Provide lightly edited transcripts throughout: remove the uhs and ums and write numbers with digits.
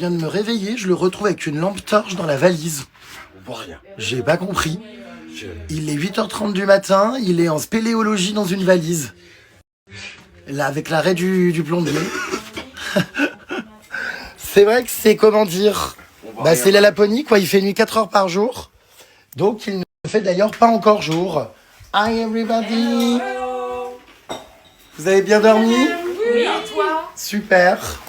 viens de me réveiller, je le retrouve avec une lampe torche dans la valise. On voit rien. J'ai pas compris. Il est 8h30 du matin, il est en spéléologie dans une valise. Là, avec l'arrêt du plombier. C'est vrai que c'est, comment dire, c'est la Laponie, quoi. Il fait nuit 4 heures par jour. Donc, il ne fait d'ailleurs pas encore jour. Hi everybody. Vous avez bien dormi? Oui, et toi? Super.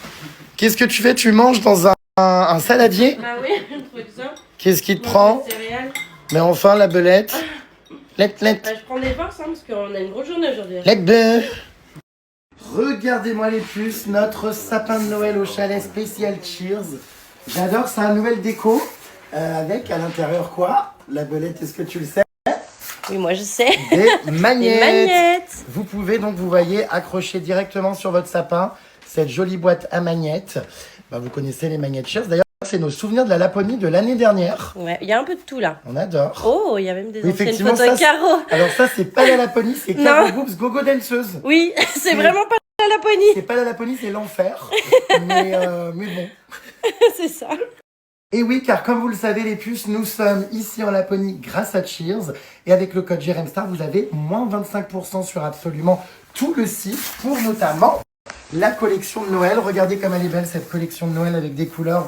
Qu'est-ce que tu fais? Tu manges dans un saladier? Ah oui, je trouvais ça. Qu'est-ce qui te prend? Céréales. Mais enfin, la belette. Let. Je prends des forces parce qu'on a une grosse journée aujourd'hui. Let bleu. Regardez-moi les puces, notre sapin de Noël au chalet spécial Cheers. J'adore, c'est un nouvel déco. Avec à l'intérieur quoi? La belette, est-ce que tu le sais? Oui, moi je sais. Des magnettes. Des magnettes. Vous pouvez donc, vous voyez, accrocher directement sur votre sapin cette jolie boîte à magnettes. Vous connaissez les magnettes Cheers. D'ailleurs, c'est nos souvenirs de la Laponie de l'année dernière. Ouais, il y a un peu de tout là. On adore. Oh, il y a même des Oui, anciennes effectivement, photos de ça, Caro. Alors ça, c'est pas la Laponie, c'est Caro Boobs Gogo Danseuse. Oui, c'est vraiment pas la Laponie. C'est pas la Laponie, c'est l'enfer. mais bon. C'est ça. Et oui, car comme vous le savez les puces, nous sommes ici en Laponie grâce à Cheers. Et avec le code JRMSTAR, vous avez moins 25% sur absolument tout le site pour notamment la collection de Noël. Regardez comme elle est belle cette collection de Noël avec des couleurs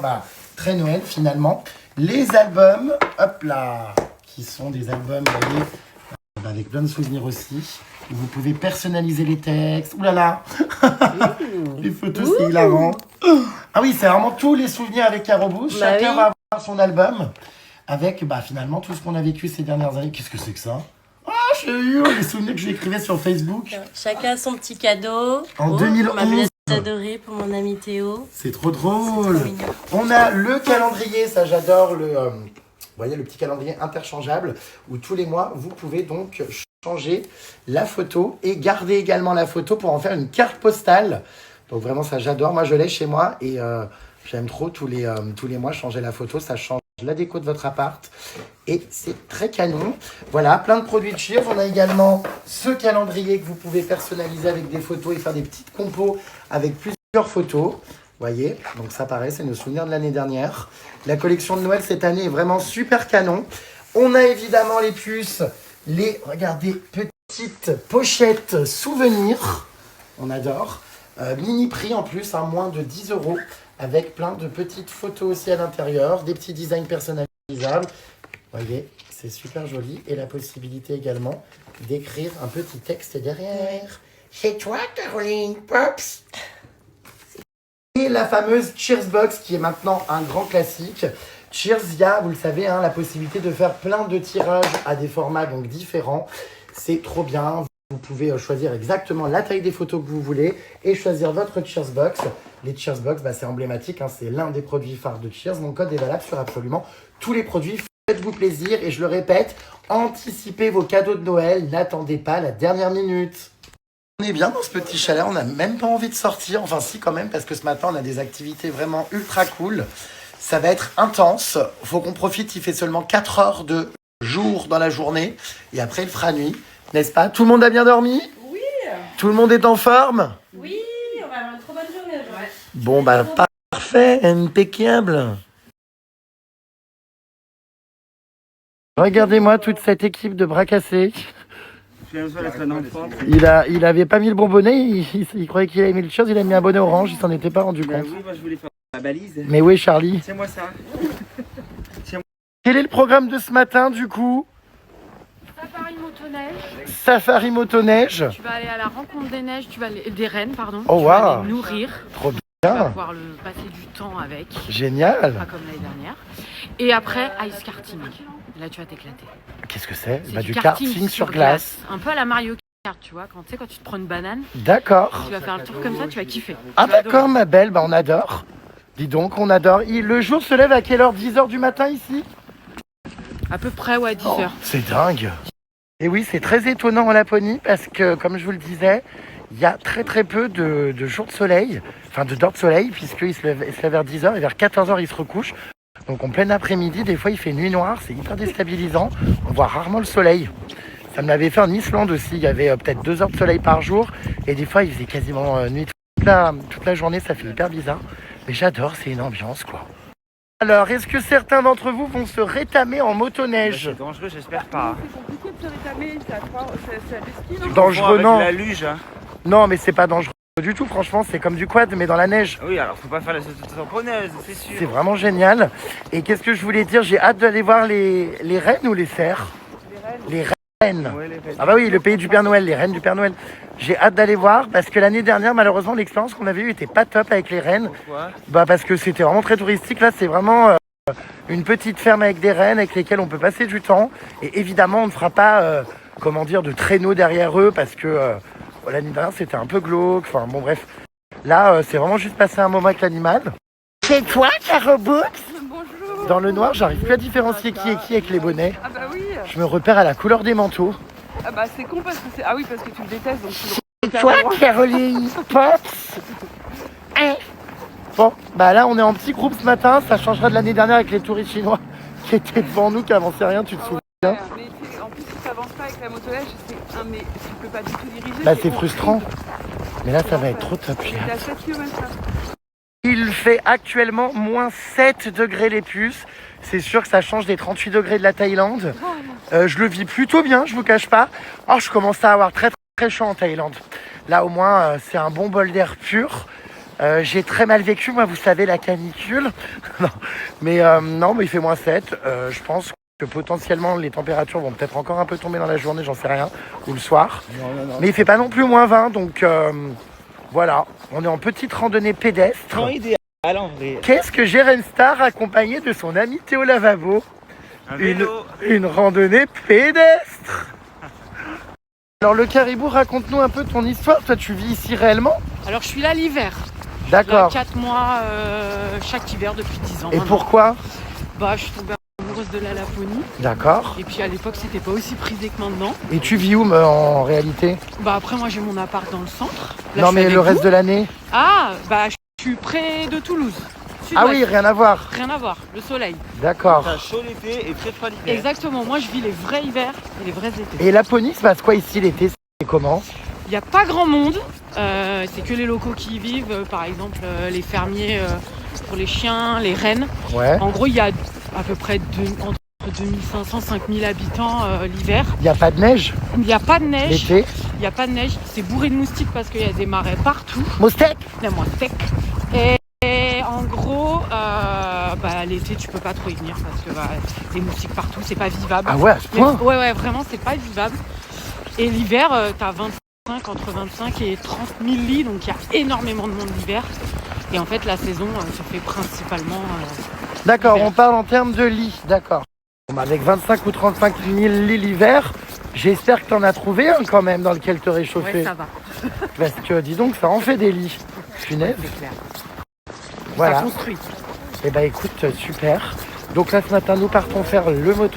très Noël finalement. Les albums, hop là, qui sont des albums, vous voyez, avec plein de souvenirs aussi. Vous pouvez personnaliser les textes. Ouh là là. Les photos, c'est hilarant. Ah oui, c'est vraiment tous les souvenirs avec Caro Boobs. Chacun va avoir son album avec finalement tout ce qu'on a vécu ces dernières années. Qu'est-ce que c'est que ça? Ah, j'ai eu les souvenirs que je écrivais sur Facebook. Chacun son petit cadeau. En 2011. Ma belette adorée pour mon ami Théo. C'est trop drôle. C'est trop mignon. On a le calendrier, ça j'adore, vous voyez le petit calendrier interchangeable où tous les mois vous pouvez donc changer la photo et garder également la photo pour en faire une carte postale. Donc vraiment ça j'adore, moi je l'ai chez moi et j'aime trop tous les mois changer la photo, ça change la déco de votre appart et c'est très canon. Voilà, plein de produits de Cheers. On a également ce calendrier que vous pouvez personnaliser avec des photos et faire des petites compos avec plusieurs photos. Voyez, donc ça pareil, c'est nos souvenirs de l'année dernière. La collection de Noël cette année est vraiment super canon. On a évidemment les puces, regardez, petites pochettes souvenirs. On adore. Mini prix en plus, moins de 10 €, avec plein de petites photos aussi à l'intérieur, des petits designs personnalisables. Voyez, c'est super joli. Et la possibilité également d'écrire un petit texte derrière. C'est toi, Caroline Pops. Et la fameuse Cheers Box qui est maintenant un grand classique. Cheers, il y a, vous le savez, la possibilité de faire plein de tirages à des formats donc différents. C'est trop bien. Vous pouvez choisir exactement la taille des photos que vous voulez et choisir votre Cheers Box. Les Cheers Box, c'est emblématique, c'est l'un des produits phares de Cheers. Mon code est valable sur absolument tous les produits. Faites-vous plaisir et je le répète, anticipez vos cadeaux de Noël, n'attendez pas la dernière minute. On est bien dans ce petit chalet, on n'a même pas envie de sortir, enfin si quand même, parce que ce matin on a des activités vraiment ultra cool. Ça va être intense, faut qu'on profite, il fait seulement 4 heures de jour dans la journée et après il fera nuit, n'est-ce pas? Tout le monde a bien dormi? Oui. Tout le monde est en forme? Oui, on va avoir une trop bonne journée aujourd'hui. Bon parfait, impeccable. Regardez-moi toute cette équipe de bras cassés. Il avait pas mis le bon bonnet, il croyait qu'il avait mis le chose, il a mis un bonnet orange, il s'en était pas rendu compte. Oui, moi je voulais faire la balise. Mais oui Charlie. C'est moi ça. Quel est le programme de ce matin du coup? Safari motoneige. Safari motoneige. Tu vas aller à la rencontre des neiges, des rennes, pardon. Oh tu vas waouh. les nourrir. Trop Tu vas bien. pouvoir passer du temps avec. Génial. Pas comme l'année dernière. Et après, ice karting. Là, tu vas t'éclater. Qu'est-ce que c'est? C'est Du karting sur glace. Un peu à la Mario Kart, tu vois, quand tu te prends une banane, D'accord. tu vas faire le tour comme ça, tu vas kiffer. Ah Tu vas d'accord ma belle, on adore. Dis donc, on adore. Le jour se lève à quelle heure? 10 h du matin ici? À peu près, ouais, 10 heures. C'est dingue. Et oui, c'est très étonnant en Laponie parce que, comme je vous le disais, il y a très très peu de jours de soleil, enfin d'heures de soleil, puisqu'il se lève vers 10 h et vers 14 h il se recouche. Donc en plein après-midi, des fois il fait nuit noire, c'est hyper déstabilisant. On voit rarement le soleil. Ça me l'avait fait en Islande aussi, il y avait peut-être 2 heures de soleil par jour et des fois il faisait quasiment nuit toute la journée, ça fait hyper bizarre. Mais j'adore, c'est une ambiance quoi. Alors, est-ce que certains d'entre vous vont se rétamer en motoneige? C'est dangereux, j'espère pas. C'est compliqué de se rétamer, c'est à ski, non? Dangereux, non. La luge. Hein. Non, mais c'est pas dangereux du tout, franchement, c'est comme du quad, mais dans la neige. Oui, alors faut pas faire la tamponneuse, c'est sûr. C'est vraiment génial. Et qu'est-ce que je voulais dire? J'ai hâte d'aller voir les rennes ou les cerfs? Les rennes. Ouais, les rennes. Ah bah oui, le pays du Père Noël, les rennes du Père Noël. J'ai hâte d'aller voir parce que l'année dernière, malheureusement, l'expérience qu'on avait eue était pas top avec les rennes. Pourquoi? Bah parce que c'était vraiment très touristique. Là, c'est vraiment une petite ferme avec des rennes avec lesquelles on peut passer du temps. Et évidemment, on ne fera pas, comment dire, de traîneau derrière eux parce que l'année dernière, c'était un peu glauque. Enfin, bon, bref. Là, c'est vraiment juste passer un moment avec l'animal. C'est toi, Caro Books? Bonjour. Dans le noir, j'arrive plus à différencier qui est qui avec les bonnets. Ah bah oui. Je me repère à la couleur des manteaux. Ah bah c'est con parce que c'est... Ah oui, parce que tu le détestes, donc tu le C'est toi, Caroline Potts? Hein? Bon, bah là, on est en petit groupe ce matin. Ça changera de l'année dernière avec les touristes chinois qui étaient devant nous, qui avançaient rien, tu te souviens? Mais en plus, si tu n'avances pas avec la motoneige, mais tu peux pas du tout diriger. Bah, c'est frustrant. Mais là, ça va être trop top. T'es à 7 km/h. Il fait actuellement moins 7 degrés les puces. C'est sûr que ça change des 38 degrés de la Thaïlande. Je le vis plutôt bien, je vous cache pas. Oh, je commence à avoir très très chaud en Thaïlande. Là, au moins, c'est un bon bol d'air pur. J'ai très mal vécu, moi, vous savez, la canicule. Non. Mais non, mais il fait moins 7. Je pense que potentiellement, les températures vont peut-être encore un peu tomber dans la journée, j'en sais rien, ou le soir. Non. Mais il fait pas non plus moins 20, donc voilà. On est en petite randonnée pédestre. Non, idéal en vrai. Qu'est-ce que Jérém Star accompagné de son ami Théo Lavabo? Un vélo. Une randonnée pédestre. Alors le caribou, raconte-nous un peu ton histoire. Toi, tu vis ici réellement? Alors je suis là l'hiver. D'accord. 4 mois chaque hiver depuis 10 ans. Et maintenant. pourquoi? Bah je suis tombée amoureuse de la Laponie. D'accord. Et puis à l'époque c'était pas aussi prisé que maintenant. Et tu vis où en réalité? Bah après moi j'ai mon appart dans le centre. Là, Non je suis mais avec le reste vous. de l'année? Ah bah je suis près de Toulouse. Ah Sud-ouest. oui, rien à voir. Rien à voir, le soleil. D'accord. T'as chaud l'été et très froid l'hiver. Exactement, moi je vis les vrais hivers et les vrais étés. Et Laponie, se passe quoi ici l'été? C'est comment? Il n'y a pas grand monde, c'est que les locaux qui y vivent, par exemple les fermiers pour les chiens, les rennes. Ouais. En gros, il y a à peu près entre 2500 et 5000 habitants l'hiver. Il n'y a pas de neige Il n'y a pas de neige, l'été? il n'y a pas de neige, c'est bourré de moustiques parce qu'il y a des marais partout, Moustec? des moustiques. Et en gros, l'été tu peux pas trop y venir parce que les moustiques partout, c'est pas vivable. Ah ouais, à ce point? Ouais, vraiment, c'est pas vivable. Et l'hiver, t'as entre 25 et 30 000 lits, donc il y a énormément de monde l'hiver. Et en fait, la saison se fait principalement... D'accord, l'hiver. on parle en termes de lits, d'accord. Bon, bah, avec 25 ou 35 000 lits l'hiver, j'espère que tu en as trouvé un quand même dans lequel te réchauffer. Ouais, ça va, Parce que dis donc, ça en fait des lits. Punaise. c'est clair. Voilà. Ça construit. Et bah écoute, super. Donc là ce matin, nous partons faire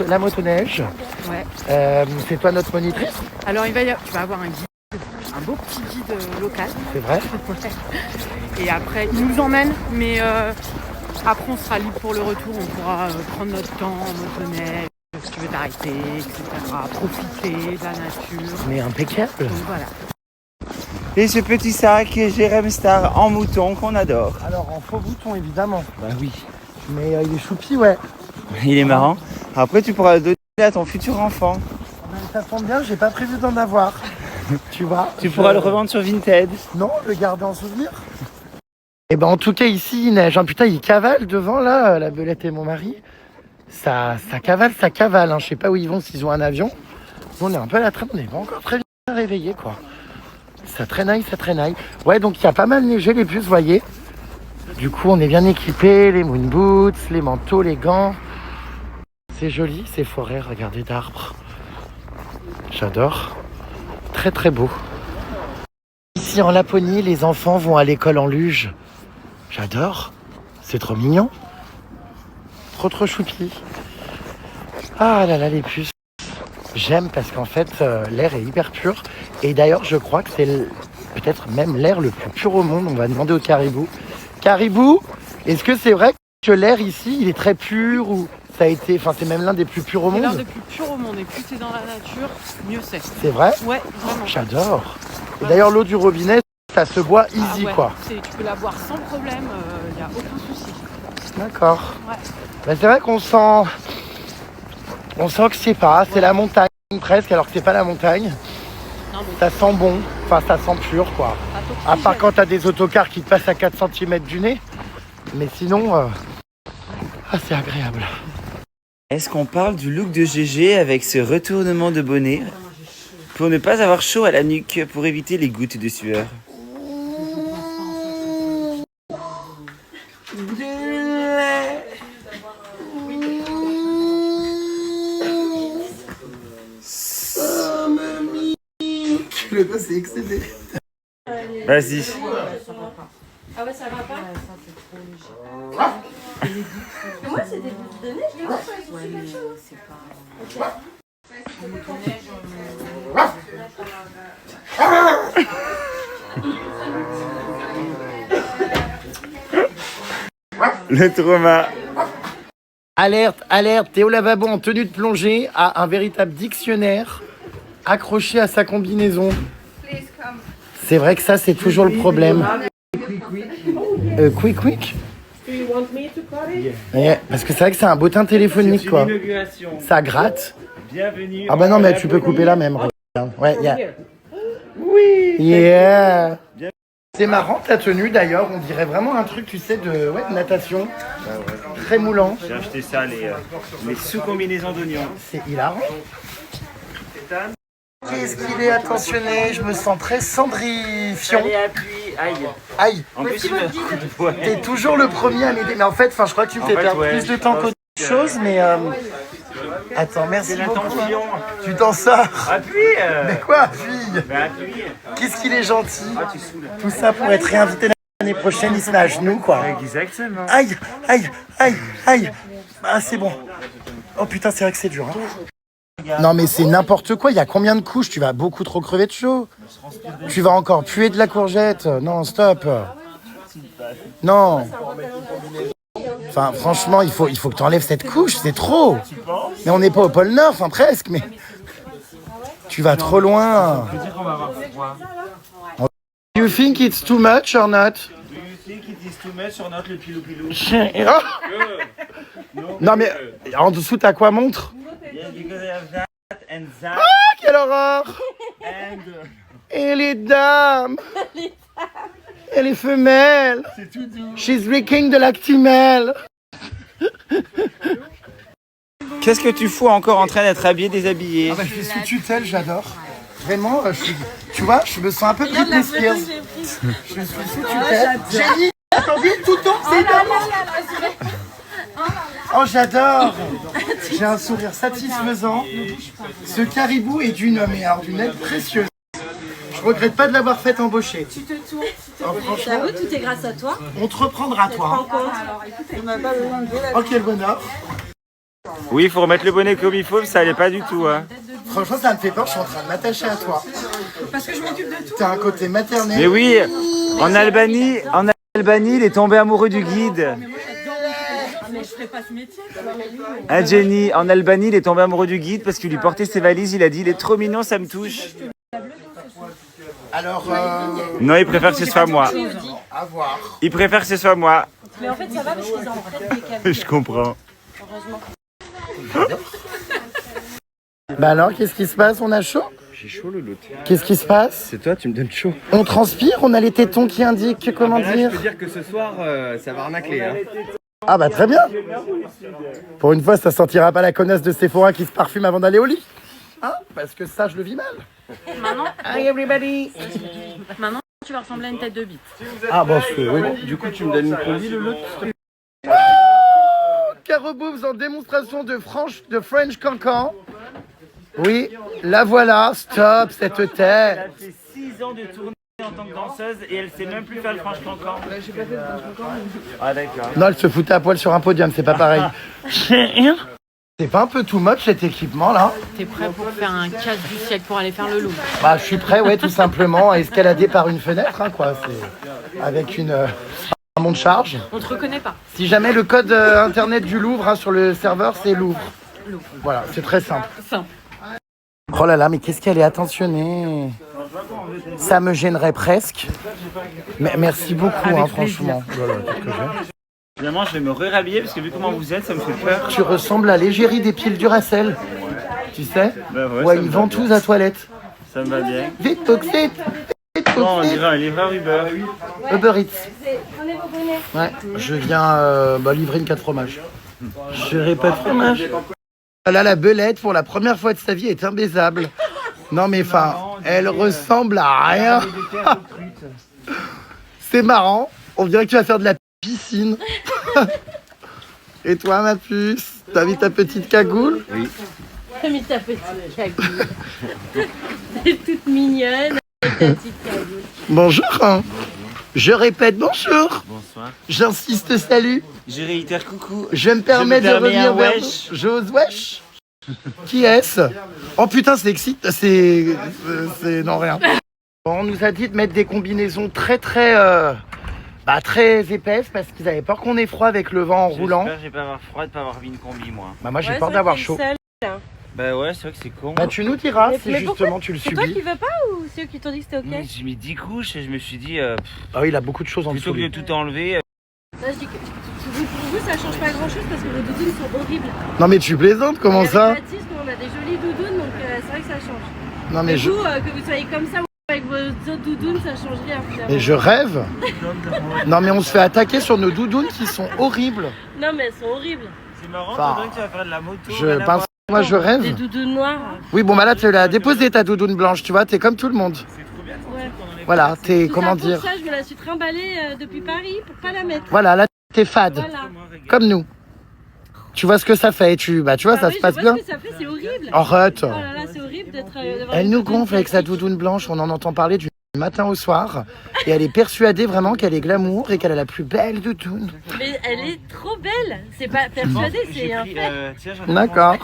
la motoneige. Ouais. C'est toi notre monitrice? Alors, tu vas avoir un guide, un beau petit guide local. C'est vrai? Et après, il nous emmène, mais après, on sera libre pour le retour. On pourra prendre notre temps en motoneige, si tu veux t'arrêter, etc. Profiter de la nature. Mais impeccable. Donc voilà. Et ce petit sac Jérém Star en mouton qu'on adore. Alors en faux bouton évidemment. Bah oui. Mais il est choupi, ouais. Il est marrant. Après tu pourras le donner à ton futur enfant. Ça tombe bien, j'ai pas prévu d'en avoir. Tu vois? Tu pourras le revendre sur Vinted. Non, le garder en souvenir. Et ben en tout cas ici il neige. Putain, il cavale devant là, la belette et mon mari. Ça cavale. Hein. Je sais pas où ils vont, s'ils ont un avion. Nous, on est un peu à la traîne, on n'est pas encore très bien réveillés quoi. Ça traînaille. Ouais, donc il y a pas mal neigé les puces, vous voyez. Du coup, on est bien équipés, les moon boots, les manteaux, les gants. C'est joli, ces forêts, regardez, d'arbres. J'adore. Très très beau. Ici en Laponie, les enfants vont à l'école en luge. J'adore. C'est trop mignon. Trop choupi. Ah là là, les puces. J'aime parce qu'en fait, l'air est hyper pur. Et d'ailleurs, je crois que c'est peut-être même l'air le plus pur au monde. On va demander au caribou. Caribou, est-ce que c'est vrai que l'air ici, il est très pur ou ça a été, enfin, c'est même l'un des plus purs au C'est l'un monde? des plus purs au monde. Et plus t'es dans la nature, mieux c'est. C'est vrai? Ouais, vraiment. J'adore. Et d'ailleurs, l'eau du robinet, ça se boit Ah easy ouais, quoi. tu peux la boire sans problème, il n'y a aucun souci. D'accord. Ouais. Bah, c'est vrai qu'on sent... On sent que c'est la montagne presque, alors que c'est pas la montagne. Non, mais Ça sent bon, enfin ça sent pur quoi. pas toxique. À part quand t'as des autocars qui te passent à 4 cm du nez. Mais sinon, c'est agréable. Est-ce qu'on parle du look de GG avec ce retournement de bonnet pour ne pas avoir chaud à la nuque pour éviter les gouttes de sueur? Le gosse est excédé. Vas-y. Ah ouais, ça va pas? Moi, c'est des bouts de neige, les gars, c'est pas chaud. Le trauma. Alerte, alerte, Théo Lavabo en tenue de plongée a un véritable dictionnaire accroché à sa combinaison. C'est vrai que ça, c'est toujours le problème. Quick. Yeah, parce que c'est vrai que c'est un bottin téléphonique, quoi. Ça gratte. Bienvenue. Ah bah non, mais tu peux couper la même. Regarde. Ouais, yeah. Oui. Yeah. C'est marrant ta tenue d'ailleurs, on dirait vraiment un truc, tu sais, de natation. Très moulant. J'ai acheté ça, les sous-combinaisons d'oignons. C'est hilarant. Qu'est-ce qu'il est attentionné, je me sens très cendrifiant. Allez, appuie, aïe. Aïe, En plus, il me... Ouais. t'es toujours le premier à m'aider. Mais en fait, je crois que tu me fais perdre plus de temps qu'autre chose, mais... Attends, merci C'est beaucoup. l'intention. Tu t'en sors. Appuie. Mais quoi, fille? Bah, appuie. Qu'est-ce qu'il est gentil. Ah, tu saoules. Tout ça pour être réinvité l'année prochaine, il se met à genoux, quoi. Exactement. Aïe. Ah, c'est bon. Oh putain, c'est vrai que c'est dur. Hein. Non, mais c'est n'importe quoi. Il y a combien de couches? Tu vas beaucoup trop crever de chaud. Tu vas encore puer de la courgette. Non, stop. Non. Enfin, franchement, il faut que tu enlèves cette couche. C'est trop. Mais on n'est pas au pôle Nord, enfin presque. Mais tu vas trop loin. You think it's too much or not? Do you think it is too much or not, le pilou-pilou? Non, mais en dessous, t'as quoi, montre? Yes, because I have that and that Ah, quelle horreur! and... Et les dames! Et les femelles! She's drinking de l'actimel! Qu'est-ce que tu fous encore en train d'être habillé, déshabillé? Ah bah, je suis sous tutelle, j'adore. Vraiment, tu vois, je me sens un peu Britney Spears. Je suis sous tutelle. J'ai dit, attendez, tout tombe, c'est énorme. Oh, j'adore. J'ai un sourire satisfaisant. Ce caribou est d'une aide précieuse. Je regrette pas de l'avoir fait embaucher. Tu te tournes, Oh, franchement, tout est grâce à toi. on te reprendra, toi. Oh, quel bonheur. Oui, il faut remettre le bonnet comme il faut, ça allait pas du tout. Hein. Franchement, ça me fait peur, je suis en train de m'attacher à toi. Parce que je m'occupe de tout. T'as un côté maternel. Mais oui, en Albanie, il est tombé amoureux du guide. Mais je ferais pas ce métier. Hein, Jenny, en Albanie, il est tombé amoureux du guide parce qu'il lui portait ses valises. Il a dit, il est trop mignon, ça me touche. Alors, Non, il préfère que ce soit moi. à voir. Il préfère que ce soit moi. Mais en fait, ça va parce qu'ils ont en fait des cabines. Je comprends. Heureusement. Bah alors, qu'est-ce qui se passe? On a chaud? J'ai chaud le lot. Qu'est-ce qui se passe? C'est toi, tu me donnes chaud. On transpire? On a les tétons qui indiquent comment Là, dire? je peux dire que ce soir, ça va arnacler. Hein. Ah bah très bien. Pour une fois, ça sentira pas la connasse de Sephora qui se parfume avant d'aller au lit. Hein? Parce que ça, je le vis mal. Maintenant, Hi everybody. maintenant, tu vas ressembler à une tête de bite. Ah bon, oui. Du coup, tu me donnes une combi le lot. Caro Boobs en démonstration de French Cancan. Oui, la voilà. Stop cette tête. Elle a fait 6 ans de tournée en tant que danseuse et elle sait même plus faire le franche cancan. J'ai pas fait le franche cancan. Ah d'accord. Non, elle se foutait à poil sur un podium, c'est pas pareil. C'est pas un peu too much cet équipement là? T'es prêt pour faire un casse du siècle pour aller faire le loup? Bah, je suis prêt, ouais, tout simplement à escalader par une fenêtre, hein, quoi. C'est avec un monte charge. On te reconnaît pas. Si jamais le code internet du Louvre hein, sur le serveur, c'est Louvre. Voilà, c'est très simple. Simple. Oh là là, mais qu'est-ce qu'elle est attentionnée. Ça me gênerait presque. Mais merci beaucoup, Avec hein, plaisir. franchement. Voilà, qu'est-ce que j'ai. Finalement, je vais me ré-rhabiller parce que vu comment vous êtes, ça me fait peur. Tu ressembles à l'égérie des piles Duracell. Tu sais? Bah ouais, Ou à ça me une va ventouse bien. à toilette. Ça me va bien. Vite, Toxit. Vite, Bon, on Toxit. dirait un livreur Uber. Uber Eats. Ouais, je viens livrer une 4 fromages. Je répète fromage. Là, la belette, pour la première fois de sa vie, est imbaisable. Non, mais enfin, elle ressemble à rien. C'est marrant. On dirait que tu vas faire de la piscine. Et toi, ma puce, t'as mis ta petite cagoule? T'as mis ta petite cagoule. T'es toute mignonne avec ta petite cagoule. Bonjour. Hein. Je répète bonjour. Bonsoir. J'insiste salut. Je réitère coucou. Je me permets de permets revenir un vers wesh. vous. J'ose wesh. Qui est-ce? Oh putain, c'est excite. C'est non rien. Bon, on nous a dit de mettre des combinaisons très épaisses parce qu'ils avaient peur qu'on ait froid avec le vent en roulant. J'espère que j'ai pas avoir froid et de pas avoir mis une combi, moi. Bah moi j'ai Ouais, peur c'est d'avoir vrai que chaud. t'es le seul. Bah ouais, c'est vrai que c'est con. Bah tu nous diras Mais- si mais justement tu le C'est toi subis. qui veux pas ou c'est eux qui t'ont dit que c'était ok? Mais j'ai mis 10 couches et je me suis dit, Ah oui, il a beaucoup de choses en plutôt dessous. que de lui. tout enlever, Là, je dis que pour vous, ça change pas grand chose parce que vos doudounes sont horribles. Non mais tu plaisantes, comment Avec ça? Baptiste, nous, on a des jolies doudounes donc c'est vrai que ça change. Non mais Mais je, vous, que vous soyez comme ça ou avec vos autres doudounes, ça change rien finalement. mais je rêve. Non mais on se fait attaquer sur nos doudounes qui sont horribles. Non, mais elles sont horribles. c'est marrant, Enfin, pendant que tu vas faire de la moto. Je rien à pense, voir. moi je Des rêve. doudounes noires. Oui bon bah là tu l'as déposé ta doudoune blanche, tu vois, t'es comme tout le monde. Ouais. Voilà, t'es Tout comment ça pour dire. ça, je me la suis trimballée depuis Paris pour pas la mettre. Voilà, là t'es fade, Voilà. comme nous. Tu vois ce que ça fait, tu vois, Ah ça oui, se passe je vois bien. ce que ça fait, c'est horrible. Arrête. Oh là là, c'est horrible d'avoir Elle une nous doudoune gonfle avec sa plastique. doudoune blanche, on en entend parler du matin au soir. Et elle est persuadée vraiment qu'elle est glamour et qu'elle a la plus belle doudoune. Mais elle est trop belle. C'est pas persuadé, J'ai c'est un pris, fait. tiens, j'en ai D'accord.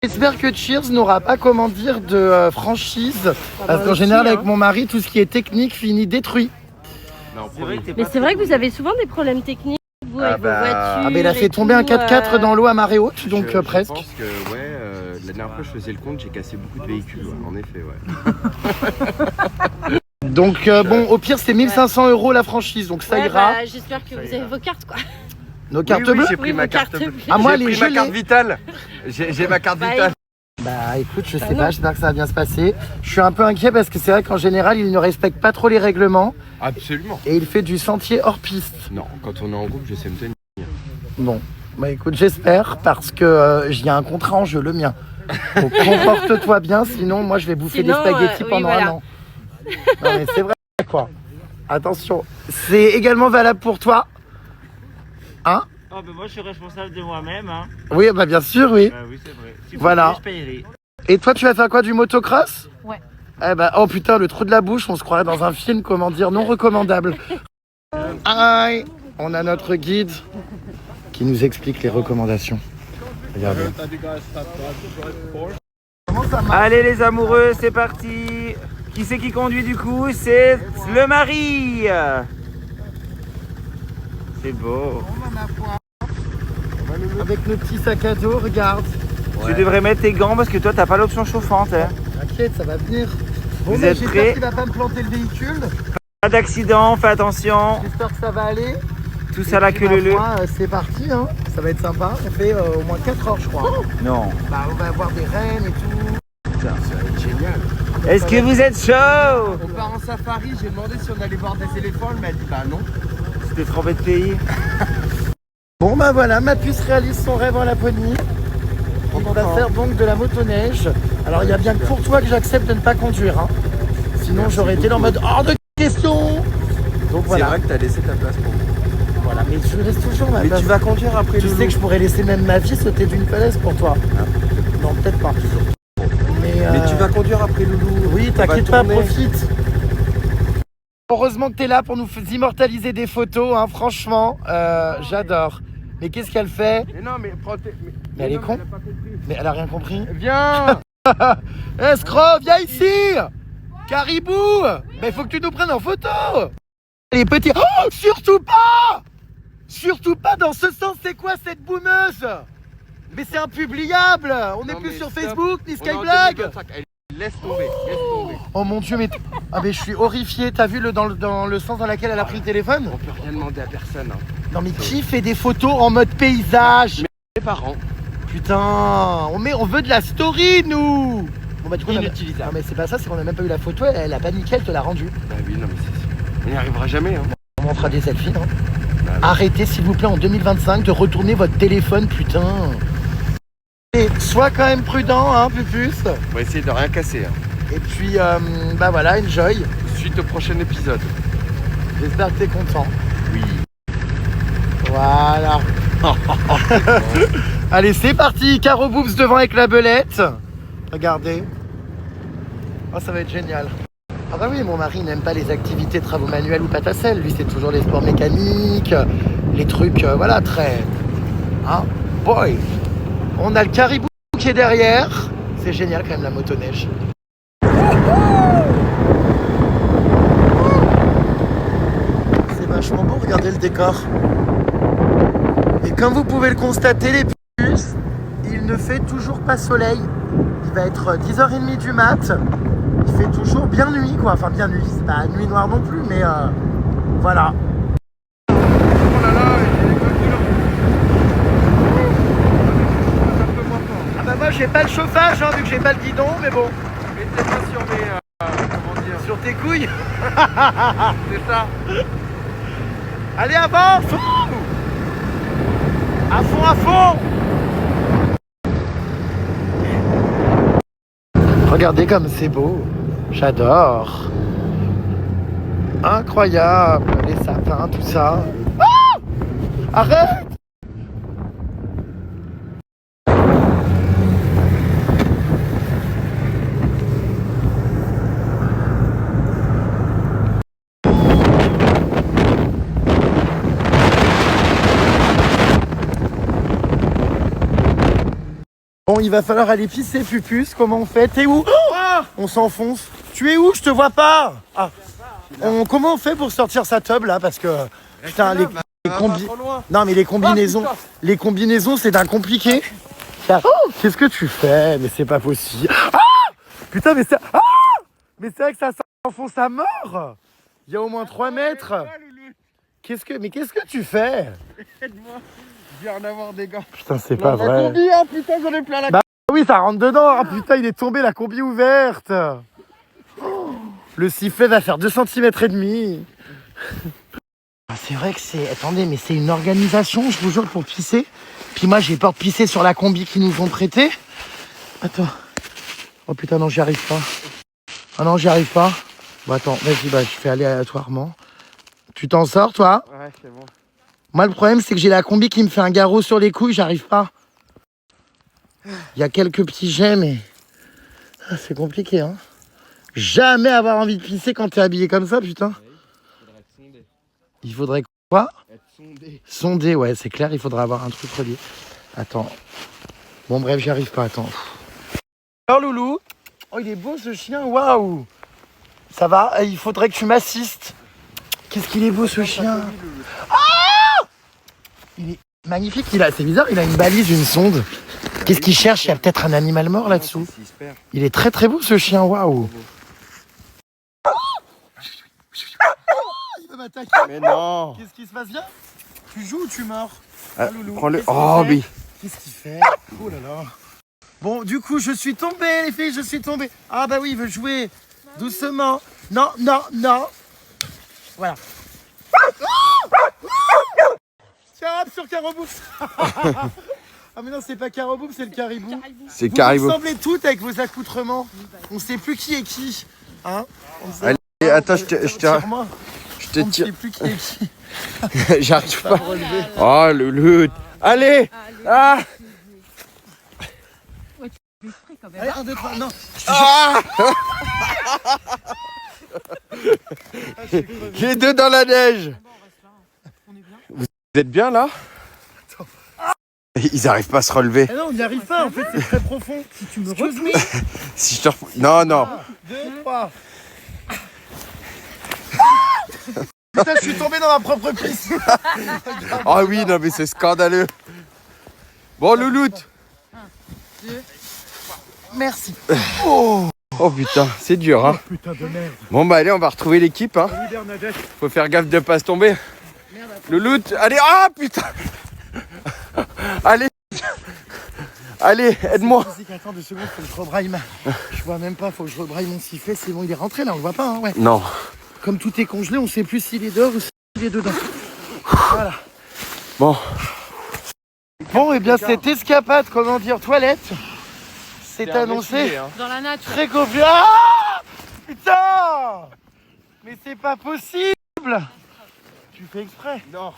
J'espère que Cheers n'aura pas, comment dire, de franchise. Parce qu'en aussi, général, hein. avec mon mari, tout ce qui est technique finit détruit. Non, C'est vrai que t'es Mais pas c'est vrai que vous avez souvent des problèmes techniques, vous, avec bah, vos voitures. Ah, mais il a fait et tomber un tout, 4x4 dans l'eau à marée haute, donc je presque. pense que, ouais, la dernière fois que je faisais le compte, j'ai cassé beaucoup de véhicules, ouais, en effet, ouais. Donc, bon, au pire, c'est 1500 € la franchise, donc ça Ouais, ira. bah, j'espère que vous avez vos cartes, quoi. Nos cartes oui, bleues. j'ai pris Oui, ma vos carte cartes bleue. bleues. Ah, moi, J'ai les pris ma gelées. carte vitale. J'ai ma carte Bah, vitale. Bah écoute, je sais non. pas, j'espère que ça va bien se passer. Je suis un peu inquiet parce que c'est vrai qu'en général, il ne respecte pas trop les règlements Absolument. et il fait du sentier hors piste. Non, quand on est en groupe, je sais me tenir. Bon, bah écoute, j'espère parce que j'ai un contrat en jeu, le mien. Donc comporte-toi bien, sinon moi je vais bouffer Sinon, des spaghettis oui, pendant voilà. un an. Non mais c'est vrai quoi. Attention, c'est également valable pour toi. Hein? Oh, bah moi je suis responsable de moi-même. Hein. Oui, bah bien sûr, oui. Oui, c'est vrai. Si vous Voilà. voulez, je payerai. Et toi, tu vas faire quoi, du motocross? Ouais. Eh bah, oh putain, le trou de la bouche, on se croirait dans un film, comment dire, non recommandable. Aïe, on a notre guide qui nous explique les recommandations. Regardez. Comment ça marche? Allez les amoureux, c'est parti. Qui c'est qui conduit du coup? C'est le mari. C'est beau. Avec nos petits sacs à dos, regarde. Tu devrais mettre tes gants parce que toi t'as pas l'option chauffante. Hein. T'inquiète, ça va venir. Bon, Vous bah, êtes j'espère prêts? qu'il va pas me planter le véhicule. Pas d'accident, fais attention. J'espère que ça va aller. Tout ça la queue Ma leu. foi, c'est parti, hein. Ça va être sympa. On fait au moins 4 heures, je crois. Non. Bah, on va avoir des rennes et tout. Ça va être génial. Est-ce que vous êtes chaud? On part en safari, j'ai demandé si on allait voir des éléphants, elle m'a dit bah non. C'était trompé de pays. Bon bah voilà, ma puce réalise son rêve en Laponie. On va faire donc de la motoneige. Alors il y a bien que pour toi que j'accepte de ne pas conduire. Hein. Sinon j'aurais été là en mode hors de question. Donc C'est voilà. vrai que t'as laissé ta place pour moi. Voilà, mais tu restes toujours ma Mais place. tu vas conduire après Tu le sais que je pourrais laisser même ma vie sauter d'une falaise pour toi. Non, peut-être pas. Mais tu vas conduire après Loulou. Oui, On va t'inquiète pas, tourner. profite. Heureusement que t'es là pour nous immortaliser des photos, hein, franchement, j'adore. Mais qu'est-ce qu'elle fait? Mais non, mais prends tes... Mais elle est non, con. elle a pas compris. Mais elle a rien compris. Viens. Escroc, viens ici! Caribou! Mais il faut que tu nous prennes en photo! Les petits. Oh, surtout pas! Surtout pas dans ce sens, c'est quoi cette boumeuse? Mais c'est impubliable! On n'est Non, plus mais sur stop. Facebook ni On est en Skyblog! 2025. Elle Laisse tomber, laisse tomber. Oh mon dieu, mais... Ah mais je suis horrifié, t'as vu dans le sens dans lequel elle a pris le téléphone? On peut rien demander à personne. Hein. Non mais qui fait des photos en mode paysage? Mes parents. Putain, on veut de la story nous. Bon bah du coup Inutilisable. Non mais c'est pas ça, c'est qu'on a même pas eu la photo, elle a paniqué, elle te l'a rendue. Bah oui, non mais on n'y arrivera jamais. Hein. On fera des selfies, non? Bah, oui. Arrêtez s'il vous plaît en 2025 de retourner votre téléphone, putain. Et sois quand même prudent, hein, Pupus. On va essayer de rien casser. Hein. Et puis, bah voilà, enjoy. Suite au prochain épisode. J'espère que t'es content. Oui. Voilà. Allez, c'est parti. Caro Boobs devant avec la belette. Regardez. Oh, ça va être génial. Ah bah oui, mon mari n'aime pas les activités de travaux manuels ou pâte à sel. Lui, c'est toujours les sports mécaniques, les trucs, voilà, très... Hein, boy. On a le caribou qui est derrière. C'est génial quand même, la motoneige. C'est vachement beau, regardez le décor. Et comme vous pouvez le constater, les puces, il ne fait toujours pas soleil. Il va être 10h30 du mat. Il fait toujours bien nuit, quoi. Enfin, bien nuit, c'est pas nuit noire non plus, mais voilà. Oh là là, il y a des coquilles. Un peu moins fort. Ah bah moi, j'ai pas le chauffage, hein, vu que j'ai pas le guidon, mais bon. Mettez pas sur mes... comment dire? Sur tes couilles. C'est ça. Allez, avance. À fond, à fond. Regardez comme c'est beau. J'adore. Incroyable. Les sapins, tout ça. Ah! Arrête! Bon, il va falloir aller pisser, Pupus. Comment on fait? T'es où? Oh, on s'enfonce. Tu es où? Je te vois pas. Ah. Comment on fait pour sortir sa tub là? Parce que putain, non mais les combinaisons, c'est d'un compliqué. Qu'est-ce que tu fais? Mais c'est pas possible. Ah, putain, mais c'est vrai que ça s'enfonce à mort. Il y a au moins 3 mètres. Qu'est-ce que tu fais? Aide-moi. Je viens d'avoir des gants. Putain, c'est pas vrai. Combi, hein, putain, j'en ai plein la... Bah oui, ça rentre dedans. Ah, putain, il est tombé, la combi ouverte. Oh, le sifflet va faire 2 cm et demi. C'est vrai que c'est... Attendez, mais c'est une organisation, je vous jure, pour pisser. Puis moi, j'ai peur de pisser sur la combi qu'ils nous ont prêtée. Attends. Oh putain, non, j'y arrive pas. Ah non, j'y arrive pas. Bon, attends, vas-y, je fais aléatoirement. Tu t'en sors, toi? Ouais, c'est bon. Moi, le problème, c'est que j'ai la combi qui me fait un garrot sur les couilles, j'arrive pas. Il y a quelques petits jets, mais... c'est compliqué, hein. Jamais avoir envie de pisser quand t'es habillé comme ça, putain. Il faudrait quoi? Être sondé. Sonder, ouais, c'est clair, il faudra avoir un truc relié. Attends. Bon, bref, j'y arrive pas, attends. Alors, Loulou. Oh, il est beau, ce chien, waouh. Ça va? Il faudrait que tu m'assistes. Qu'est-ce qu'il est beau, ce chien. Il est magnifique, c'est bizarre, il a une balise, une sonde. Qu'est-ce qu'il cherche? Il y a peut-être un animal mort là-dessous. Il est très très beau ce chien, waouh. Il va m'attaquer. Mais non. Qu'est-ce qui se passe bien? Tu joues ou tu mords? Ah, Loulou, prends-le. qu'est-ce qu'il Oh, fait mais... Qu'est-ce qu'il fait? Oh là là. Bon, du coup, je suis tombé, les filles, je suis tombé. Ah bah oui, il veut jouer. Doucement. Non, non, non. Voilà. Tiens, hop, sur Carobouf. Ah mais non, c'est pas Carobouf, c'est le caribou. C'est Vous caribou. ressemblez toutes avec vos accoutrements. On sait plus qui est qui. Hein? Allez, attends, je te On ne tire. sait plus qui est qui. J'arrive pas. Oh, le lut. Allez. Ah. Allez, 1, 2, 3, non. Ah. Les deux dans la neige. Vous êtes bien là? Ils arrivent pas à se relever. Ah non, on n'y arrive pas, en fait, c'est très profond. Si tu me repousses. Si je te Non, non. 1, 2, 3. Putain, je suis tombé dans ma propre piste. Ah oui, non, mais c'est scandaleux. Bon, Louloute. Merci. Oh. Oh putain, c'est dur, hein. Putain de merde. Bon bah allez, on va retrouver l'équipe, hein. Salut Bernadette. Faut faire gaffe de pas se tomber. Louloute, allez, ah putain. Allez. Allez, aide-moi. Attends 2 secondes, faut que je rebraille Je vois même pas, faut que je rebraille mon sifflet. C'est bon, il est rentré là, on le voit pas, hein, ouais. Non. Comme tout est congelé, on sait plus s'il est dehors ou s'il est dedans. Voilà. Bon. Bon, et bien cette escapade, comment dire, toilette, c'est annoncé Dans la nature. très compliqué. Ah putain. Mais c'est pas possible. Tu fais exprès. Non.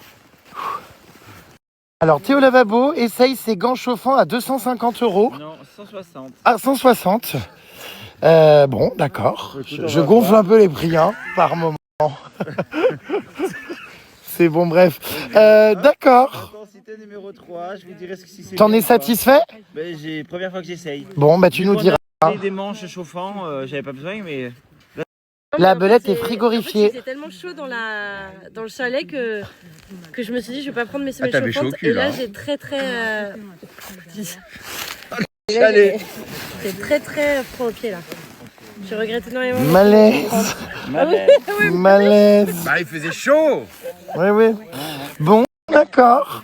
Alors Théo Lavabo essaye ses gants chauffants à 250 €. Non, 160. Ah, 160. Bon, d'accord. Je gonfle un peu les prix, hein, par moment. C'est bon, bref. D'accord. Intensité numéro 3, je vous dirai si c'est. T'en es satisfait? Première fois que j'essaye. Bon, bah tu nous diras. Des manches chauffants, j'avais pas besoin, mais. La belette est En fait, frigorifiée. il faisait tellement chaud dans le chalet que je me suis dit je vais pas prendre mes semelles t'avais chauffantes. chaud au cul, Et là là. j'ai très Allez. c'est très froid aux pieds là. Je regrette énormément. Malaise. Malaise. Bah il faisait chaud. Oui, oui. Bon, d'accord.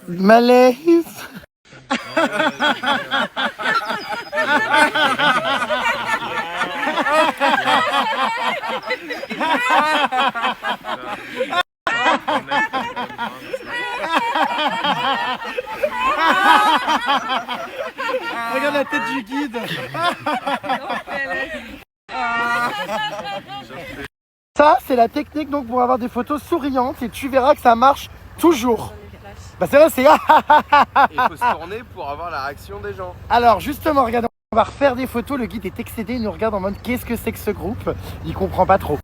Malaise. Regarde la tête du guide. Ça, c'est la technique donc pour avoir des photos souriantes et tu verras que ça marche toujours. Bah c'est vrai, c'est... Il faut se tourner pour avoir la réaction des gens. Alors justement, regarde, on va refaire des photos. Le guide est excédé, il nous regarde en mode qu'est-ce que c'est que ce groupe? Il comprend pas trop.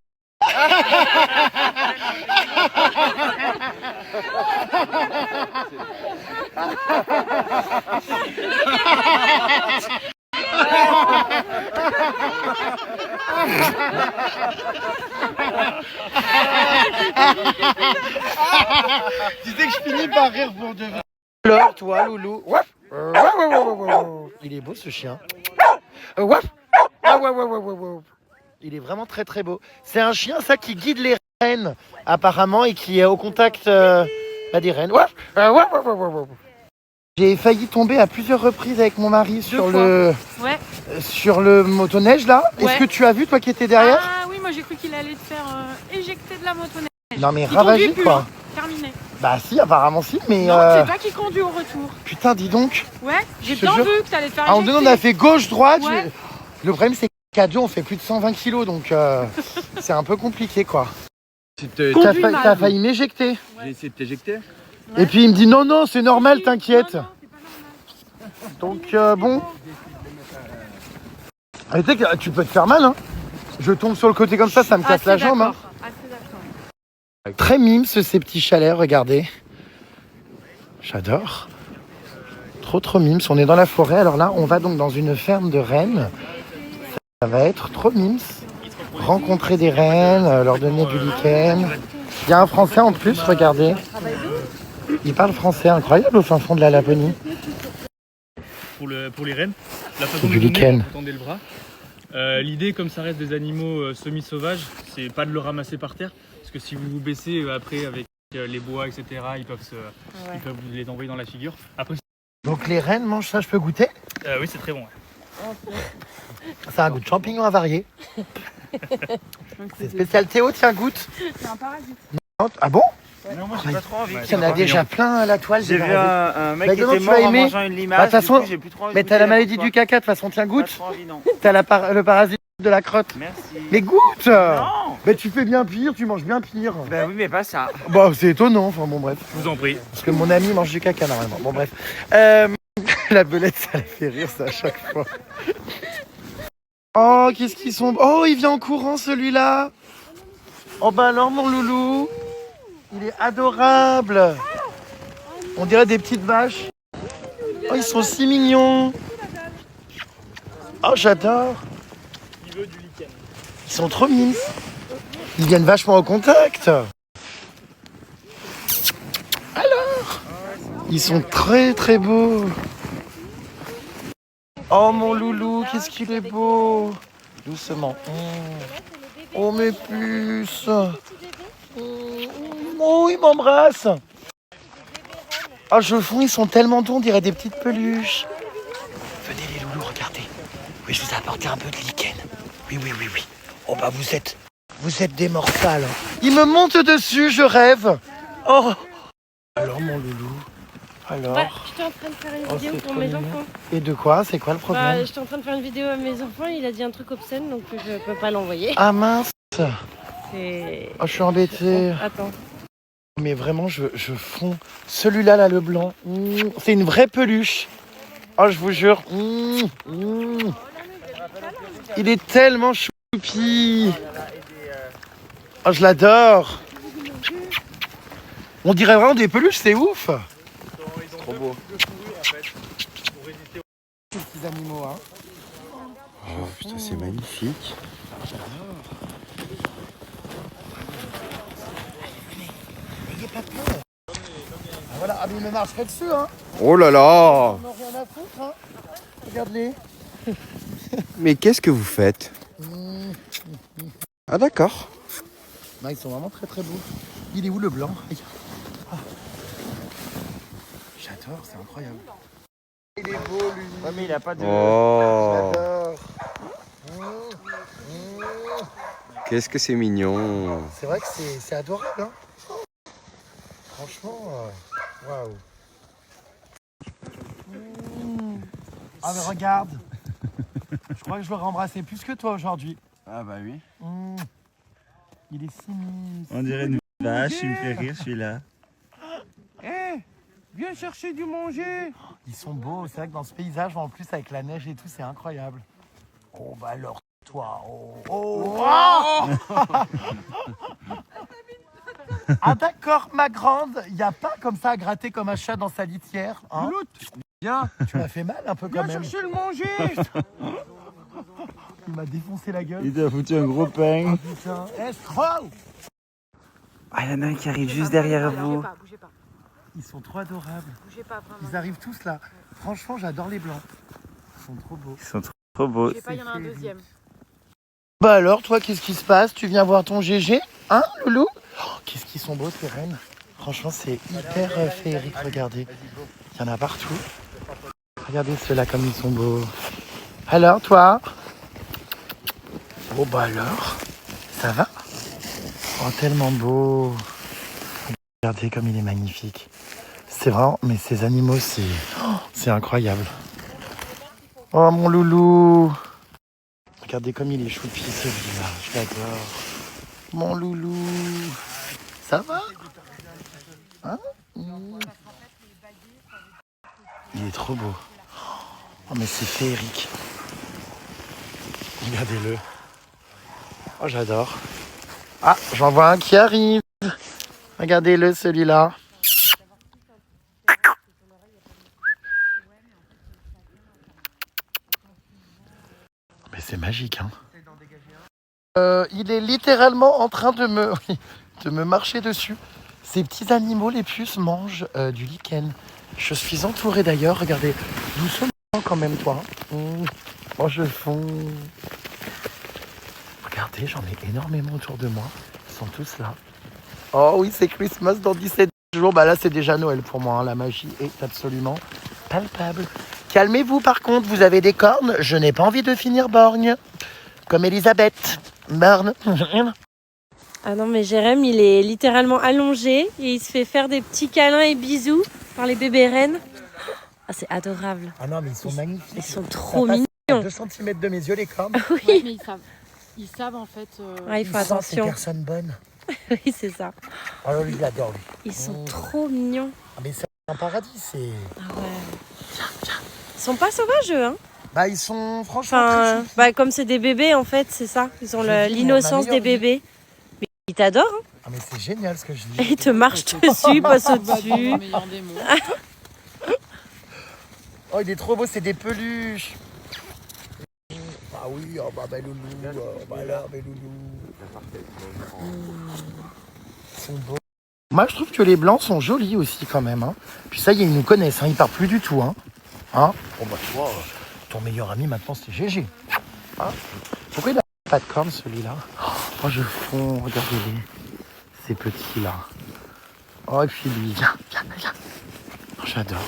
Tu sais que je finis par rire pour de vrai. Alors, toi, Loulou. Il est beau ce chien. Il est vraiment très très beau. C'est un chien, ça, qui guide les rennes, apparemment, et qui est au contact des rennes. J'ai failli tomber à plusieurs reprises avec mon mari sur le motoneige là. Ouais. Est-ce que tu as vu, toi qui étais derrière? Ah oui, moi j'ai cru qu'il allait te faire éjecter de la motoneige. Non mais Il ravagé conduit plus, quoi. hein. Terminé. Bah si, apparemment si, mais Non, c'est toi qui conduis au retour. putain, dis donc. Ouais, j'ai Je te bien jure. vu que t'allais te faire À un moment donné, on a éjecter. fait gauche-droite. Ouais. Le problème, c'est qu'à deux, on fait plus de 120 kilos, donc c'est un peu compliqué, quoi. Conduis mal. T'as failli m'éjecter. J'ai essayé de t'éjecter. Et puis il me dit non, c'est normal, t'inquiète. Non, c'est pas normal. Donc bon. Et tu sais que tu peux te faire mal, hein. Je tombe sur le côté comme ça me casse Assez la jambe. Hein. d'accord, assez d'accord. Très mimes ces petits chalets, regardez. J'adore. Trop mimes. On est dans la forêt. Alors là, on va donc dans une ferme de rennes. Ça va être trop mimes. Rencontrer des rennes, leur donner du lichen. Il y a un Français en plus, regardez. Il parle français, incroyable au fin fond de la Laponie. Pour les rennes, la façon Du de donner, lichen. vous tendez le bras. L'idée, comme ça reste des animaux semi-sauvages, c'est pas de le ramasser par terre, parce que si vous vous baissez après avec les bois, etc., ils peuvent vous les envoyer dans la figure. Après, Donc les rennes mangent ça, je peux goûter? oui, c'est très bon. Ouais. Ça a un goût de champignon avarié. C'est spécial. Théo, tiens, goûte. C'est un parasite. Ah bon? Non, moi j'ai pas trop envie. Il y en a déjà plein à la toile. J'ai j'ai vu envie. un mec Bah, qui comment était tu vas mort en aimer mangeant une limace. Bah, de toute du coup, façon, j'ai plus trop envie Mais de t'as la goûter maladie pour du toi. caca, de toute façon, tiens, Pas goûte. trop envie, non. T'as le parasite de la crotte. Merci. Mais goûte! Non. Mais tu fais bien pire, tu manges bien pire. Bah oui, mais pas ça. Bah, c'est étonnant, enfin bon, bref. Je vous en prie. Parce que mon ami mange du caca normalement. Bon, bref. La belette, ça la fait rire, ça, à chaque fois. Oh, qu'est-ce qu'ils sont. Oh, il vient en courant, celui-là. Oh, bah alors, mon loulou. Il est adorable. On dirait des petites vaches. Oh, ils sont si mignons. Oh, j'adore. Ils sont trop mignons. Ils viennent vachement au contact. Alors, ils sont très beaux. Oh mon loulou, qu'est-ce qu'il est beau. Doucement. Oh mes puces. Oh, il m'embrasse. Oh, je fonds, ils sont tellement doux, on dirait des petites peluches. Venez les loulous, regardez. Oui, je vous ai apporté un peu de lichen. Oui. Oh bah vous êtes des mortals. Il me monte dessus, je rêve. Oh. Alors mon loulou. Alors. Ouais, j'étais en train de faire une vidéo pour mes enfants. Et de quoi? C'est quoi le problème? J'étais en train de faire une vidéo à mes enfants, il a dit un truc obscène, donc je peux pas l'envoyer. Ah mince. C'est... Oh, je suis embêtée. Attends. Mais vraiment, je fonds. Celui-là, là, le blanc, c'est une vraie peluche. Oh, je vous jure. Il est tellement choupi. Oh, je l'adore. On dirait vraiment des peluches, c'est ouf. Trop beau. Ces petits animaux, hein. Oh putain, c'est magnifique. N'ayez pas peur. Ah, voilà, ah, mais il me marcherait dessus, hein. Oh là là. On n'a rien à foutre, hein. Regarde-les. Mais qu'est-ce que vous faites? Ah d'accord. Non, ils sont vraiment très très beaux. Il est où le blanc? Ah. J'adore, c'est incroyable. Il est beau lui. Ouais, mais il a pas de. Oh. J'adore. Qu'est-ce que c'est mignon. C'est vrai que c'est adorable. Hein. Franchement, waouh. Ah mais regarde. Je crois que je l'aurais embrassé plus que toi aujourd'hui. Ah bah oui. Il est si mignon. On dirait une vache, il me fait rire celui-là. Viens chercher du manger. Ils sont beaux. C'est vrai que dans ce paysage, en plus avec la neige et tout, c'est incroyable. Oh bah alors toi. Oh. Ah d'accord, ma grande. Il n'y a pas comme ça à gratter comme un chat dans sa litière. Hein. Viens, Tu m'as fait mal un peu quand viens même. chercher le manger. Il m'a défoncé la gueule. Il t'a foutu un gros pain. Putain, escroc. Ah, il y en a un qui arrive juste derrière vous. Bougez pas. Ils sont trop adorables. Bougez pas, vraiment. Ils arrivent tous là. Franchement, j'adore les blancs. Ils sont trop beaux. Ils sont trop beaux. Bougez pas, il y en a un deuxième. Bah alors, toi, qu'est-ce qui se passe? Tu viens voir ton GG? Hein, loulou? Oh, qu'est-ce qu'ils sont beaux, ces rennes. Franchement, c'est hyper féerique, regardez. Il y en a partout. Regardez ceux-là comme ils sont beaux. Alors, toi? Oh, bah alors, ça va? Oh, tellement beau. Regardez comme il est magnifique. C'est vraiment, mais ces animaux, c'est incroyable. Oh, mon loulou. Regardez comme il est choupi, celui-là. Je l'adore. Mon loulou. Ça va? Hein? Il est trop beau. Oh, mais c'est féerique. Regardez-le. Oh, j'adore. Ah, j'en vois un qui arrive. Regardez-le, celui-là. Mais c'est magique, hein. Il est littéralement en train de me marcher dessus. Ces petits animaux, les puces, mangent du lichen. Je suis entouré d'ailleurs, regardez, doucement quand même, toi. Oh, je fonds. Regardez, j'en ai énormément autour de moi. Ils sont tous là. Oh oui, c'est Christmas dans 17 jours. Bah là, c'est déjà Noël pour moi. Hein. La magie est absolument palpable. Calmez-vous par contre, vous avez des cornes. Je n'ai pas envie de finir borgne. Comme Elisabeth. Borne. Ah non, mais Jérém, il est littéralement allongé et il se fait faire des petits câlins et bisous par les bébés rennes. Ah, c'est adorable. Ah non, mais ils sont magnifiques. Ils sont trop Ça passe mignons. à 2 cm de mes yeux, les cornes. Oui, mais ils savent en fait. Ah, il faut Ils sentent ces attention. personnes bonnes. Oui, c'est ça. Alors lui, il adore lui. Ils sont trop mignons. Ah, mais c'est un paradis, c'est... Ah ouais. Ils sont pas sauvages, eux, hein. Bah, ils sont franchement Enfin, très choux. bah, comme c'est des bébés, en fait, c'est ça. Ils ont Je dis, l'innocence ma des meilleure bébés. Mais ils t'adorent, hein. Ah, mais c'est génial ce que je Et dis. ils te marchent dessus, ils passent Dans au-dessus. le meilleur des mots. Oh, il est trop beau, c'est des peluches. Ah oui, oh bah loulou, oh bah là, mes loulous. Ils sont beaux. Moi, je trouve que les blancs sont jolis aussi quand même. Hein. Puis ça y est, ils nous connaissent, hein. Ils partent plus du tout. Hein. Hein, oh bah ton meilleur ami maintenant c'est GG. Hein? Pourquoi il n'a pas de cornes celui-là? Oh je fonds, regardez-les. Ces petits là. Oh et puis lui, viens. Oh, j'adore.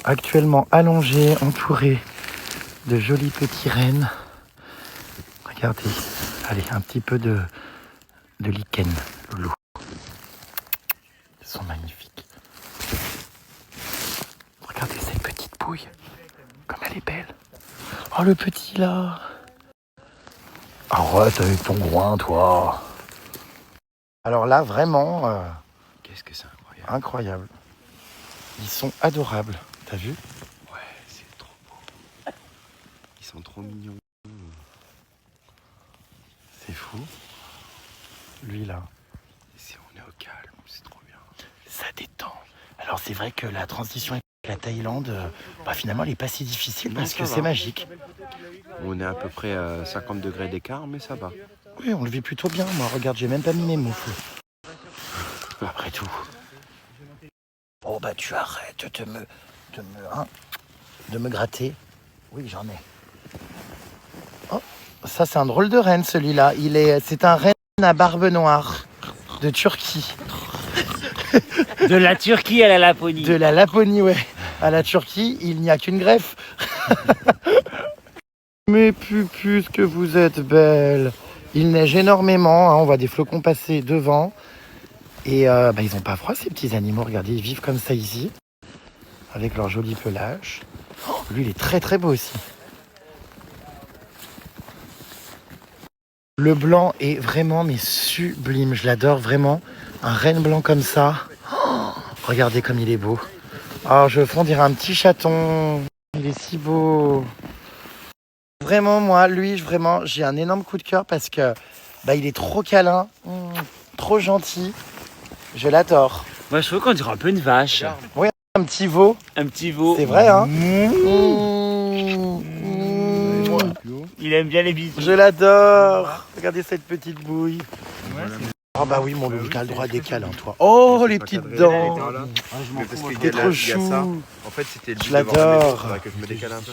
Actuellement allongé, entouré de jolis petits rennes. Regardez. Allez, un petit peu de lichen, loulou. Ils sont magnifiques. Regardez cette petite bouille. Comme elle est belle. Oh le petit là. Arrête avec ton groin toi. Alors là vraiment Qu'est-ce que c'est incroyable. incroyable. Ils sont adorables. T'as vu? Ouais, c'est trop beau. Ils sont trop mignons. C'est fou. Lui là. Si on est au calme, c'est trop bien. Ça détend. Alors c'est vrai que la transition avec la Thaïlande, finalement elle est pas si difficile parce ça que va. c'est magique. On est à peu près à 50 degrés d'écart, mais ça va. Oui, on le vit plutôt bien. Moi, regarde, j'ai même pas mis mes moufles. Après tout. Oh bah tu arrêtes de me gratter. Oui, j'en ai. Oh, ça c'est un drôle de renne celui-là. C'est un renne à barbe noire de Turquie. De la Turquie à la Laponie. De la Laponie, ouais. À la Turquie, il n'y a qu'une greffe. Mais pupus, que vous êtes belle. Il neige énormément, hein, on voit des flocons passer devant. Et ils n'ont pas froid ces petits animaux, regardez, ils vivent comme ça ici. Avec leur joli pelage. Oh, lui, il est très très beau aussi. Le blanc est vraiment mais sublime, je l'adore vraiment. Un renne blanc comme ça. Oh, regardez comme il est beau. Oh, je veux dirait un petit chaton. Il est si beau. Vraiment, moi, lui, j'ai un énorme coup de cœur parce que il est trop câlin, trop gentil. Je l'adore. Moi, je trouve qu'on dirait un peu une vache. Un petit veau, Un petit veau. c'est vrai, hein. Il aime bien les bisous. Je l'adore. Regardez cette petite bouille. Oh bah oui, mon loup, t'as le droit des câlins, toi. Oh, les petites dents. T'es trop chou. En fait, c'était le Je l'adore. que je me décale un peu.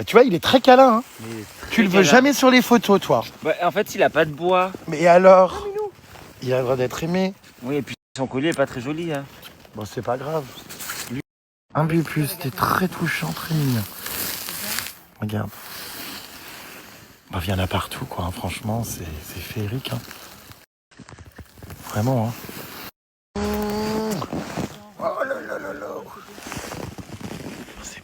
Tu vois, il est très câlin. Hein. Tu le veux jamais sur les photos, toi. Ouais, en fait, il a pas de bois. Mais alors, il a le droit d'être aimé. Oui, et puis son collier est pas très joli. Hein. Bon, c'est pas grave. Un peu plus, t'es très touchant, très mignon. Regarde. Il y en a partout, quoi. Hein. Franchement, c'est féerique. Hein. Vraiment, hein. Oh là là là là. C'est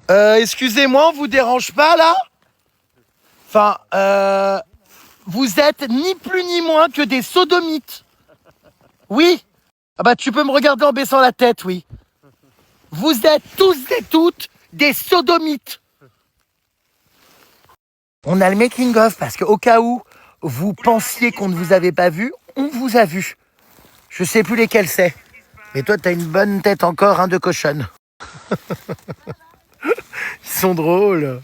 beau. Excusez-moi, on vous dérange pas, là? Enfin, vous êtes ni plus ni moins que des sodomites. Oui? Ah bah tu peux me regarder en baissant la tête, oui. Vous êtes tous et toutes des sodomites. On a le making of parce qu'au cas où vous pensiez qu'on ne vous avait pas vu, on vous a vu. Je sais plus lesquels c'est. Mais toi, t'as une bonne tête encore, hein, de cochonne. Ils sont drôles.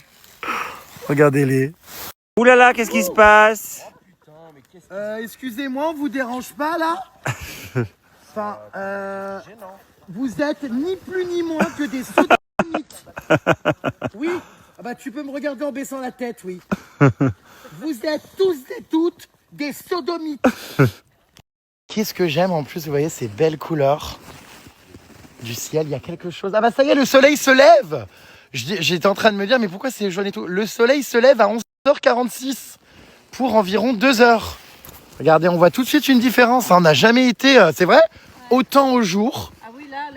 Regardez-les. Ouh là là, qu'est-ce qui se passe? Excusez-moi, on vous dérange pas là? Enfin, vous êtes ni plus ni moins que des sodomites. Oui? Ah bah tu peux me regarder en baissant la tête, oui. Vous êtes tous et toutes des sodomites. Qu'est-ce que j'aime en plus, vous voyez ces belles couleurs du ciel, il y a quelque chose. Ah bah ça y est, le soleil se lève. J'étais en train de me dire, mais pourquoi c'est jaune et tout? Le soleil se lève à 11h46 pour environ 2 heures. Regardez, on voit tout de suite une différence. Hein. On n'a jamais été, c'est vrai, autant au jour. Ah oui, là,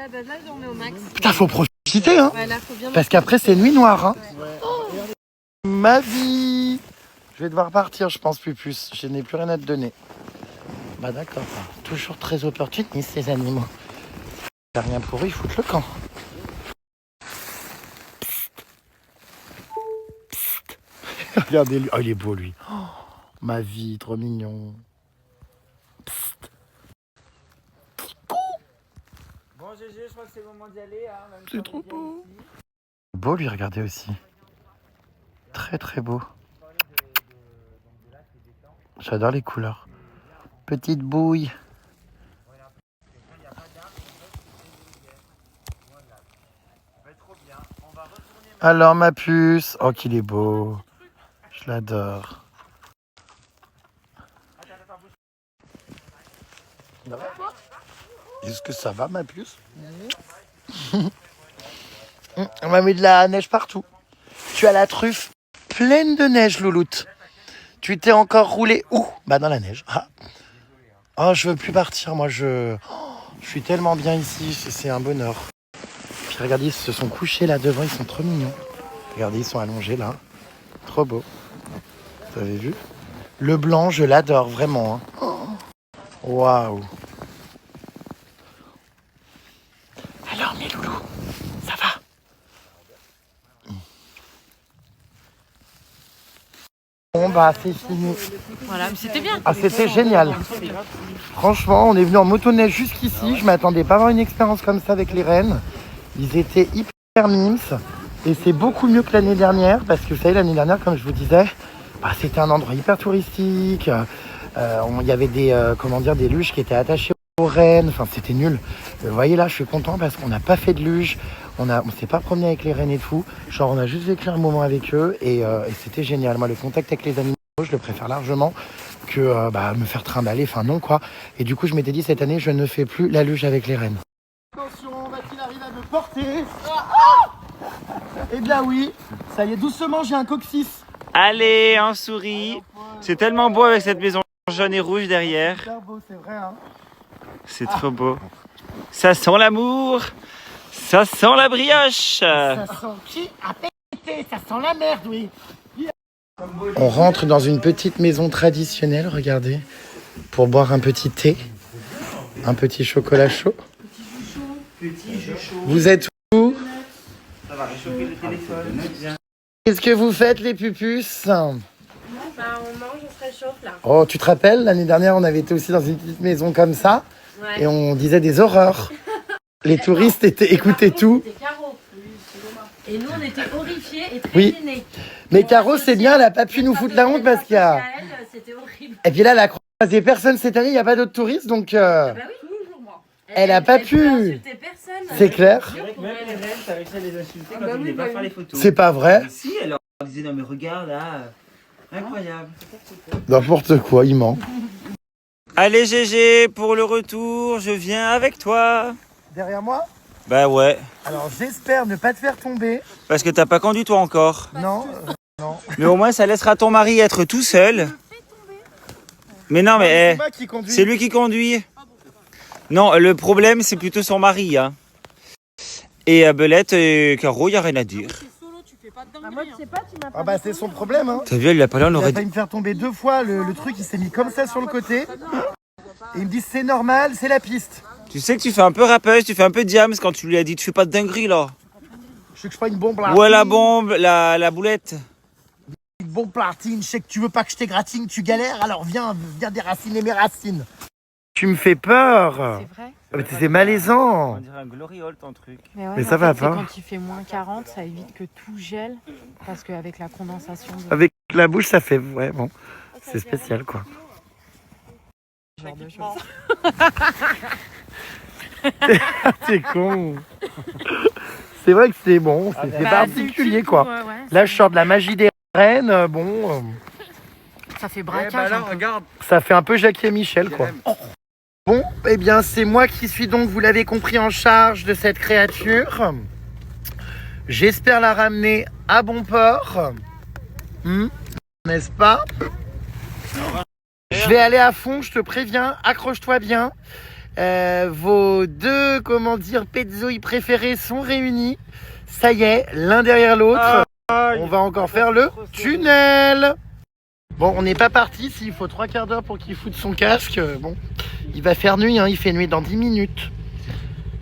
on est au max. Putain, faut profiter, hein. Ouais, là, faut bien Parce qu'après, c'est nuit noire. Hein. Ouais. Oh, ma vie. Je vais devoir partir, je pense, Pupus. Je n'ai plus rien à te donner. Bah d'accord. Toujours très opportunistes, ces animaux. T'as rien pour eux, ils foutent le camp. Psst. Psst. Regardez-lui. Oh, il est beau, lui. Oh, ma vie, trop mignon. Psst. Bon, GG, je crois que c'est le moment d'y aller. Hein, c'est trop beau. Beau, lui, regardez aussi. Très, très beau. J'adore les couleurs. Petite bouille. Alors ma puce, oh qu'il est beau, je l'adore. Est-ce que ça va ma puce? On m'a mis de la neige partout. Tu as la truffe pleine de neige, louloute. Tu t'es encore roulé où? Bah dans la neige. Ah. Oh, je veux plus partir, moi je suis tellement bien ici, c'est un bonheur. Puis regardez, ils se sont couchés là devant, ils sont trop mignons. Regardez, ils sont allongés là. Trop beau. Vous avez vu? Le blanc, je l'adore vraiment. Waouh. Alors mes loulous, ça va? Bon bah c'est fini. Voilà, mais c'était bien. Ah c'était génial. Franchement, on est venu en motoneige jusqu'ici. Je m'attendais pas à avoir une expérience comme ça avec les rennes. Ils étaient hyper mimes. Et c'est beaucoup mieux que l'année dernière. Parce que vous savez, l'année dernière, comme je vous disais, bah, c'était un endroit hyper touristique. Il y avait des luges qui étaient attachées aux rennes. Enfin, c'était nul. Vous voyez là, je suis content parce qu'on n'a pas fait de luge. On s'est pas promené avec les rennes et tout. Genre, on a juste vécu un moment avec eux. Et c'était génial. Moi, le contact avec les animaux, je le préfère largement que me faire trimballer. Enfin, non, quoi. Et du coup, je m'étais dit, cette année, je ne fais plus la luge avec les rennes. Attention, va-t-il arriver à me porter? Eh bien oui, ça y est, doucement, j'ai un coccyx. Allez, en souris. C'est tellement beau avec cette maison jaune et rouge derrière. C'est beau, c'est vrai, hein. C'est trop beau. Ça sent l'amour. Ça sent la brioche. Ça sent qui a pété? Ça sent la merde, oui. On rentre dans une petite maison traditionnelle, regardez, pour boire un petit thé, un petit chocolat chaud. Vous êtes où? Ça va réchauffer le téléphone. Qu'est-ce que vous faites, les pupus? Bah, on mange, on se réchauffe là. Oh, tu te rappelles, l'année dernière, on avait été aussi dans une petite maison comme ça, Ouais. et on disait des horreurs. Les touristes écoutaient tout. C'était Caro. Et nous, on était horrifiés et très Oui. gênés. Mais Caro, c'est bien, elle a pas pu nous foutre la honte parce qu'il y a... C'était horrible. Et puis là, elle a croisé personne cette année, il n'y a pas d'autres touristes, donc Bah oui, toujours moi. Elle a pas pu. peut insulter personne. c'est clair. C'est vrai que même les rennes, ça réussit à les insulter quand bah ils oui, voulaient pas bah faire oui. les photos. C'est pas vrai. Et si, elle leur disait non mais regarde là, incroyable. N'importe quoi, il ment. Allez GG, pour le retour, je viens avec toi. Derrière moi? Bah ouais, Alors j'espère ne pas te faire tomber. parce que t'as pas conduit toi encore. Non. Mais au moins ça laissera ton mari être tout seul. Mais non mais C'est moi qui conduis. c'est lui qui conduit. Non, le problème c'est plutôt son mari. Hein. Et à Belette et Caro, y a rien à dire. Moi, tu sais pas, tu m'as pas. Ah bah c'est son problème, hein. T'as vu, elle l'a pas là, on Il a aurait failli me faire tomber 2 fois. Le truc, il s'est mis comme ça sur le côté. Et il me dit c'est normal, c'est la piste. Tu sais que tu fais un peu rappeuse, tu fais un peu diams quand tu lui as dit tu fais pas de dinguerie là. Je sais que je fais une bombe là. Ouais la bombe, la boulette. Une bombe platine, je sais que tu veux pas que je t'égratine, tu galères, alors viens déraciner mes racines. Tu me fais peur. C'est vrai. C'est malaisant. On dirait un gloriole ton truc. Mais, ouais, Mais en ça va fait, pas. c'est quand il fait moins 40, ça évite que tout gèle. Parce qu'avec la condensation de Avec la bouche, ça fait... Ouais, bon. C'est spécial, quoi. ce genre de choses. C'est con. C'est vrai que c'est bon, c'est Bah, particulier, du coup, quoi. ouais, Là, je sors de la magie des rennes, bon... ça fait Eh braquage. bah là, un peu. regarde. Ça fait un peu Jackie et Michel, quoi. Bon, eh bien, c'est moi qui suis donc, vous l'avez compris, en charge de cette créature. J'espère la ramener à bon port. N'est-ce pas? Je vais aller à fond, je te préviens, accroche-toi bien. Vos deux, petzouilles préférés sont réunis. Ça y est, l'un derrière l'autre. On va encore faire le tunnel. Bon, on n'est pas parti. S'il faut 3 quarts d'heure pour qu'il foute son casque, bon, il va faire nuit. Hein, il fait nuit dans 10 minutes.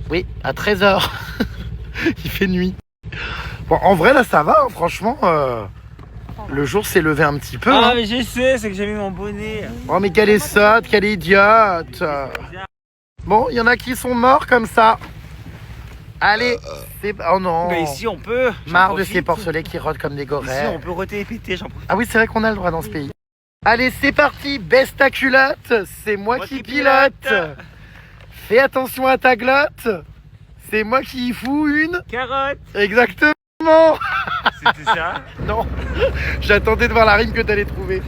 Oui, à 13h. Il fait nuit. Bon, en vrai, là, ça va. Hein, franchement, le jour s'est levé un petit peu. Ah Hein. mais je sais, c'est que j'ai mis mon bonnet. Oh, mais quelle est sotte, quelle est idiote. Bon, il y en a qui sont morts comme ça. Allez, c'est... Oh non. Mais ici on peut. j'en Marre de profite. ces porcelets qui rôdent comme des Ici gorées. on peut roter et péter, j'en profite. Ah oui, c'est vrai qu'on a le droit dans ce pays. Allez, c'est parti, baisse ta culotte, c'est moi qui pilote. Fais attention à ta glotte, c'est moi qui y fous une. Carotte. Exactement. C'est ça? Non, j'attendais de voir la rime que t'allais trouver.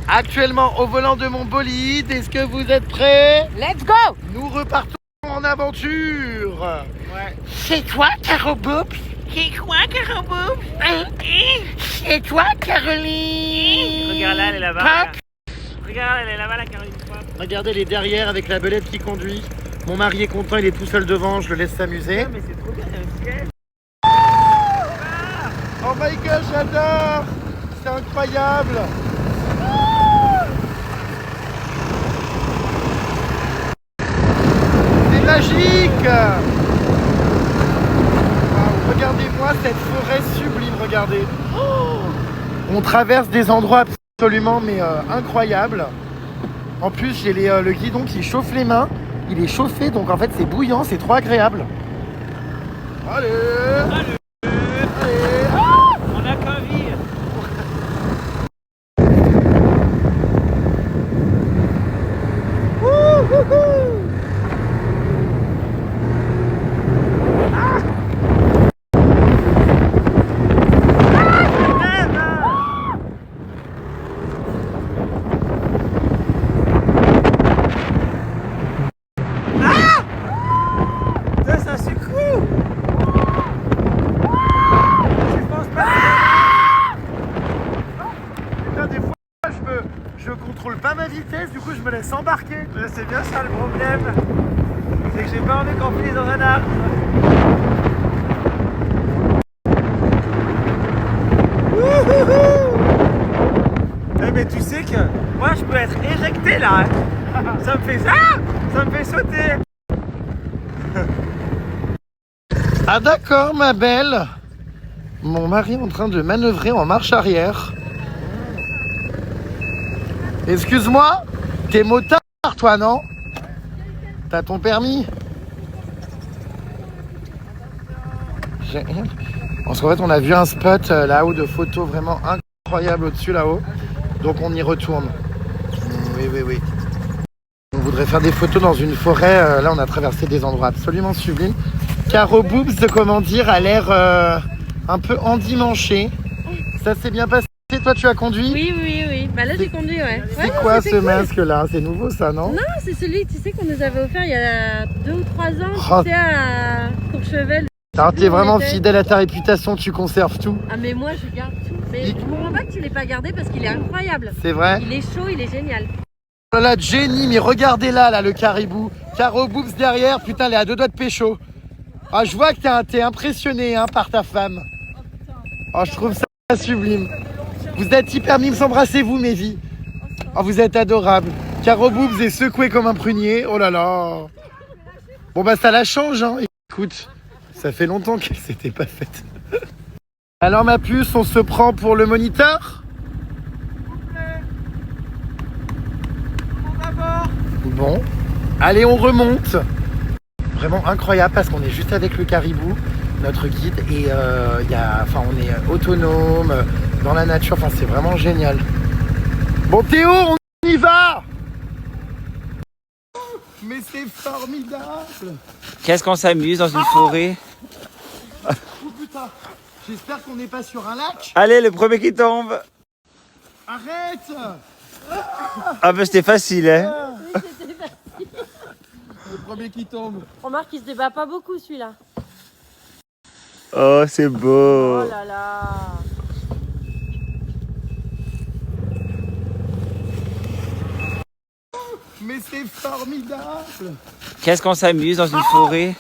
Actuellement au volant de mon bolide, est-ce que vous êtes prêts? Let's go! Nous repartons en aventure. Ouais. C'est toi, Caro Boobs? C'est quoi, Caro Boobs? Et toi, Caroline? Regarde là, elle est là-bas. Regarde, elle est là-bas, la Caroline. Regardez, elle est derrière avec la belette qui conduit. Mon mari est content, il est tout seul devant, je le laisse s'amuser. Mais c'est trop bien, il y a un ciel. Oh my god, j'adore! C'est incroyable! C'est magique! Wow, regardez-moi cette forêt sublime, regardez! Oh, on traverse des endroits absolument incroyables. En plus, j'ai le guidon qui chauffe les mains. Il est chauffé, donc en fait c'est bouillant, c'est trop agréable. Allez! On a qu'un vie. Ça secoue. Putain, des fois je contrôle pas ma vitesse, du coup je me laisse embarquer. C'est bien ça le problème. C'est que j'ai pas envie qu'on finisse dans un arbre. Eh mais tu sais que moi je peux être éjecté là. Ça me fait ça. Ça me fait sauter. Ah d'accord ma belle. Mon mari est en train de manœuvrer en marche arrière. Excuse-moi, t'es motard toi non? T'as ton permis? Parce qu'en fait on a vu un spot là-haut de photos vraiment incroyable au-dessus là-haut. Donc on y retourne. Oui. On voudrait faire des photos dans une forêt. Là on a traversé des endroits absolument sublimes. Caro Boobs, comment dire, a l'air un peu endimanché. Ça s'est bien passé, toi tu as conduit? Oui. Bah là j'ai conduit, ouais. C'est quoi ce masque là? C'est nouveau ça, non? Non, c'est celui, tu sais, qu'on nous avait offert il y a 2 ou 3 ans, Oh. tu sais, à Courchevel. Alors t'es vraiment fidèle à ta réputation, tu conserves tout. Ah mais moi je garde tout. Mais je me rends pas que tu l'aies pas gardé parce qu'il est incroyable. C'est vrai? Il est chaud, il est génial. Oh là là, Jenny, mais regardez là, le caribou. Caro Boobs derrière, putain, elle est à 2 doigts de pécho. Ah, je vois que t'es impressionné par ta femme. Oh, je trouve ça sublime. Vous êtes hyper mimes, embrassez-vous, mes vies. Oh, vous êtes adorables. Caro Boobs est secouée comme un prunier. Oh là là. Bon, bah, ça la change, hein. Écoute, ça fait longtemps qu'elle s'était pas faite. Alors, ma puce, on se prend pour le moniteur? Bon. Allez, on remonte. Vraiment incroyable parce qu'on est juste avec le caribou, notre guide, et on est autonome dans la nature. Enfin, c'est vraiment génial. Bon, Théo, on y va. Mais c'est formidable. Qu'est-ce qu'on s'amuse dans une forêt? Oh putain, j'espère qu'on n'est pas sur un lac. Allez, le premier qui tombe. Arrête. Ah bah c'était facile, hein. Le premier qui tombe. Remarque, il se débat pas beaucoup celui-là. Oh, c'est beau. Oh là là. Mais c'est formidable. Qu'est-ce qu'on s'amuse dans une forêt?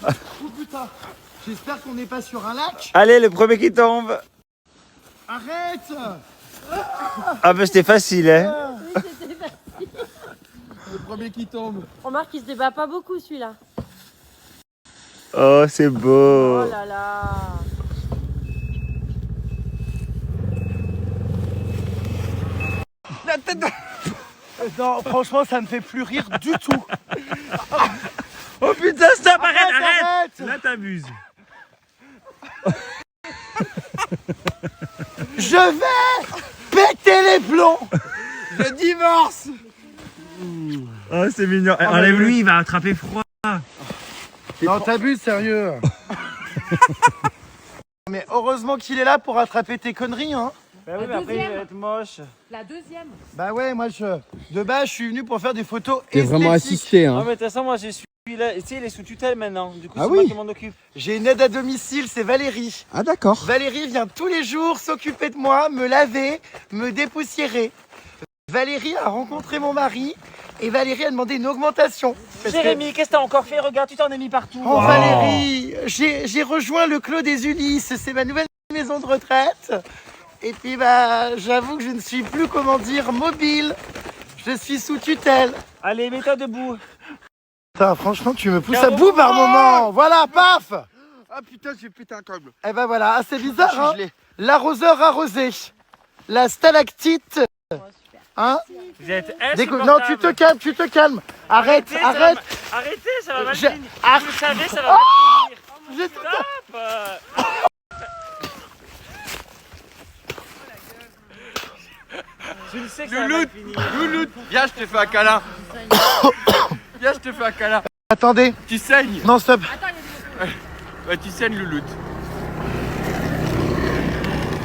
Oh putain, j'espère qu'on n'est pas sur un lac. Allez, le premier qui tombe. Arrête. Ah bah c'était facile, hein. Le premier qui tombe. Remarque, il se débat pas beaucoup celui-là. Oh, c'est beau. Oh là là. La tête de... Non, franchement, ça me fait plus rire du tout. Oh putain, stop, arrête. Arrête. Là, t'abuses. Je vais péter les plombs. Je divorce. Oh, c'est mignon. Enlève-lui, il va attraper froid. Non, t'abuses, sérieux. Mais mais heureusement qu'il est là pour rattraper tes conneries, hein. Bah oui, mais après il va être moche. La deuxième. Bah ouais, moi de base je suis venu pour faire des photos T'es vraiment esthétiques. assisté, Non hein. mais de toute façon moi je suis là, tu sais il est sous tutelle maintenant, du coup Ah c'est oui. moi qui m'en occupe. J'ai une aide à domicile, c'est Valérie. Ah d'accord. Valérie vient tous les jours s'occuper de moi, me laver, me dépoussiérer. Valérie a rencontré mon mari et Valérie a demandé une augmentation. Parce que- Jérémy, qu'est-ce que t'as encore fait? Regarde, tu t'en as mis partout. Oh Valérie, j'ai rejoint le Clos des Ulysses, c'est ma nouvelle maison de retraite. Et puis bah j'avoue que je ne suis plus, comment dire, mobile. Je suis sous tutelle. Allez, mets-toi debout. Putain, franchement, tu me pousses à Carrément. bout par moment. Voilà, paf. Ah putain, j'ai pété un câble. Eh ben voilà, ah, c'est bizarre, Je suis hein. gelé. L'arroseur arrosé. La stalactite. Hein? Vous êtes Non, tu te calmes, tu te calmes. Arrête, Arrêtez, ça va arrête. Arrêtez, ça va mal Je- finir. Ah. Vous le savez, ça va mal finir. J'ai- Stop. Je le sais que ça va mal Louloute, finir. Louloute, viens, je te fais un câlin. Viens, je te fais un câlin. Attendez, Tu saignes. non stop. Bah, tu saignes, Louloute.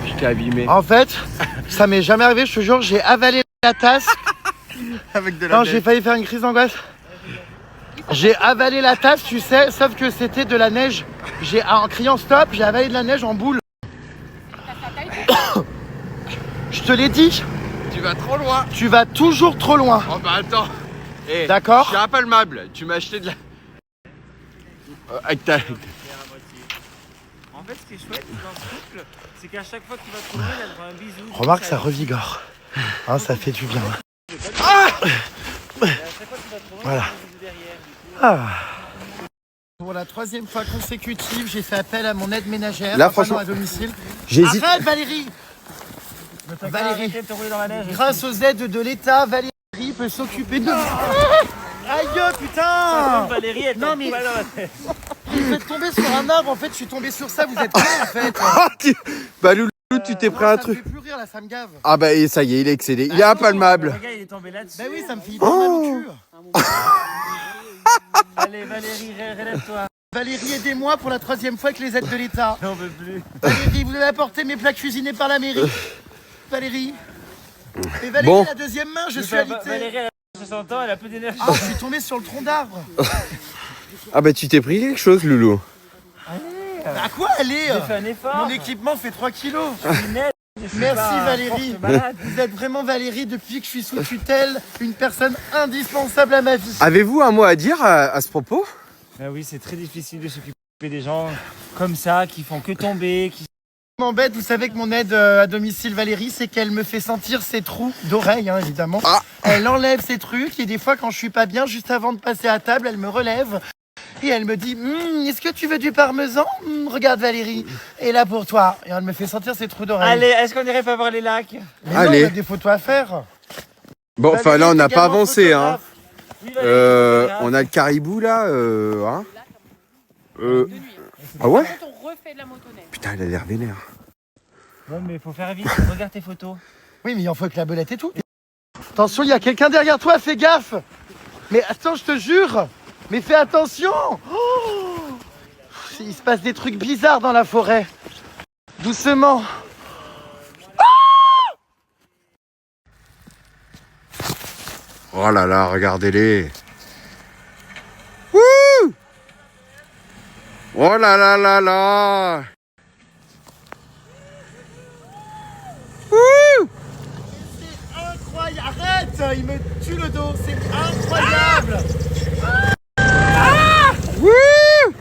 Je t'ai abîmé. En fait, ça m'est jamais arrivé, je te jure, j'ai avalé la tasse. Avec de la Non, neige. j'ai failli faire une crise d'angoisse. J'ai avalé la tasse, tu sais, sauf que c'était de la neige. En criant stop, j'ai avalé de la neige en boule. Je te l'ai dit, Tu vas trop loin. tu vas toujours trop loin. Oh bah attends. Eh, D'accord. Je suis impalmable. Tu m'as acheté de la... Avec ta... En fait, ce qui est chouette dans ce couple, c'est qu'à chaque fois que tu vas trop loin, il a droit à un bisou. Remarque, ça revigore. Hein, ça fait du bien. Et à chaque fois que tu vas trop loin, Voilà. il y a un bisou derrière. Pour la 3e fois consécutive, j'ai fait appel à mon aide ménagère. Là, enfin, non, franchement, à domicile. J'hésite. Arrête, Valérie. T'as qu'à Valérie. arrêter de te rouler dans la neige. Grâce aux aides de l'État, Valérie peut s'occuper de... Aïe, putain. Valérie, elle Non, tombe mais- pas dans la tête. Vous êtes tombé sur un arbre, en fait, je suis tombé sur ça, vous êtes con, en fait. Bah Louloute, tu t'es pris un Ça me truc. fait plus rire, là, ça me gave. Ah bah et ça y est, il est excédé. Il est impalmable. Le gars, il est tombé là-dessus. Bah oui, ça me fait hyper mal au cul. Allez, Valérie, relève-toi. Valérie, aidez-moi pour la 3e fois avec les aides de l'État. J'en veux plus. Valérie, vous avez apporté mes plats cuisinés par la mairie. Valérie. Et Valérie, Bon. la 2e main, je suis alité. Valérie, elle a 60 ans, elle a peu d'énergie. Ah, je suis tombé sur le tronc d'arbre. Ah bah tu t'es pris quelque chose, Loulou. À quoi aller J'ai fait un effort. Mon équipement fait 3 kilos. Punaise, je suis Merci pas Valérie. forte malade. Vous êtes vraiment Valérie depuis que je suis sous tutelle, une personne indispensable à ma vie. Avez-vous un mot à dire à ce propos? Ah oui, c'est très difficile de s'occuper des gens comme ça, qui font que tomber, qui... M'embête, vous savez que mon aide à domicile Valérie, c'est qu'elle me fait sentir ses trous d'oreille, hein, évidemment. Ah. Elle enlève ses trucs et des fois quand je suis pas bien, juste avant de passer à table, elle me relève et elle me dit est-ce que tu veux du parmesan? Regarde Valérie, et là pour toi. Et elle me fait sentir ses trous d'oreille. Allez, est-ce qu'on irait pas voir les lacs? Mais allez. non, on a des photos à faire. Bon, enfin là on n'a pas avancé, hein. Oui, Valérie, On a le caribou là, hein. Ah ouais? On refait de la motoneige. Putain, elle a l'air vénère. Bon, mais faut faire vite, regarde tes photos. Oui, mais il en faut avec la belette et tout. Attention, il y a quelqu'un derrière toi, fais gaffe. Mais attends, je te jure. Mais fais attention. Oh, il se passe des trucs bizarres dans la forêt. Doucement. Oh là là, regardez-les. Wouh! Oh là là là là! Wouh! Incroyable. Arrête, il me tue le dos. C'est incroyable. Wouh!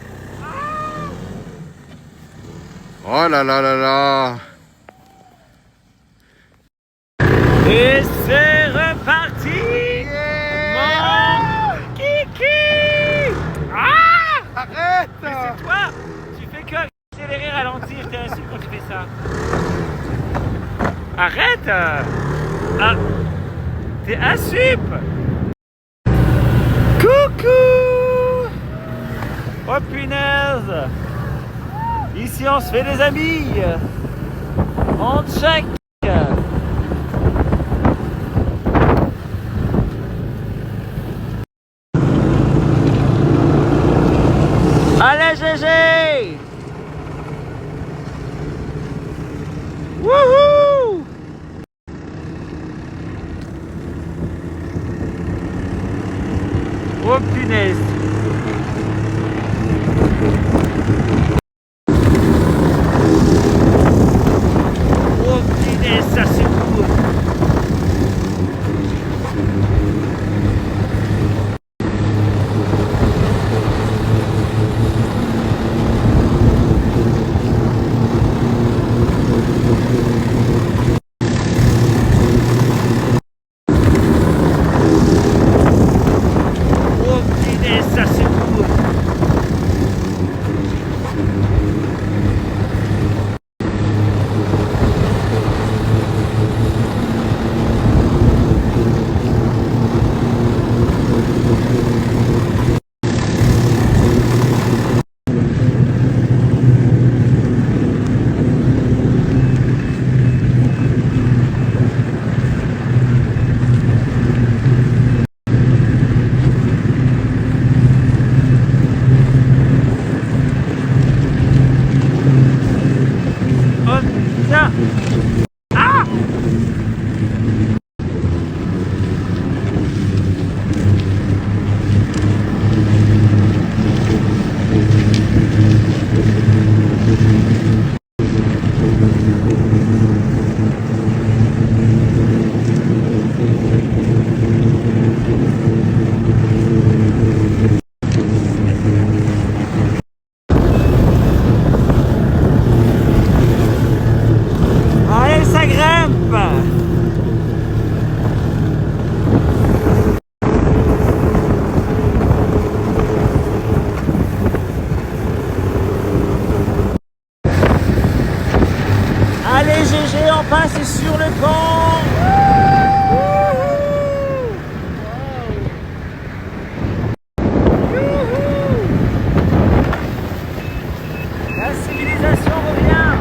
Oh là là là là! Et c'est reparti! Mon kiki! Ah! Arrête. Mais c'est toi! Tu fais que accélérer, ralentir, t'es insulte quand tu fais ça. Arrête! Ah! T'es insup! Coucou! Oh punaise! Ici on se fait des amis! On check! Allez GG! Allez GG, on passe sur le pont. La civilisation revient.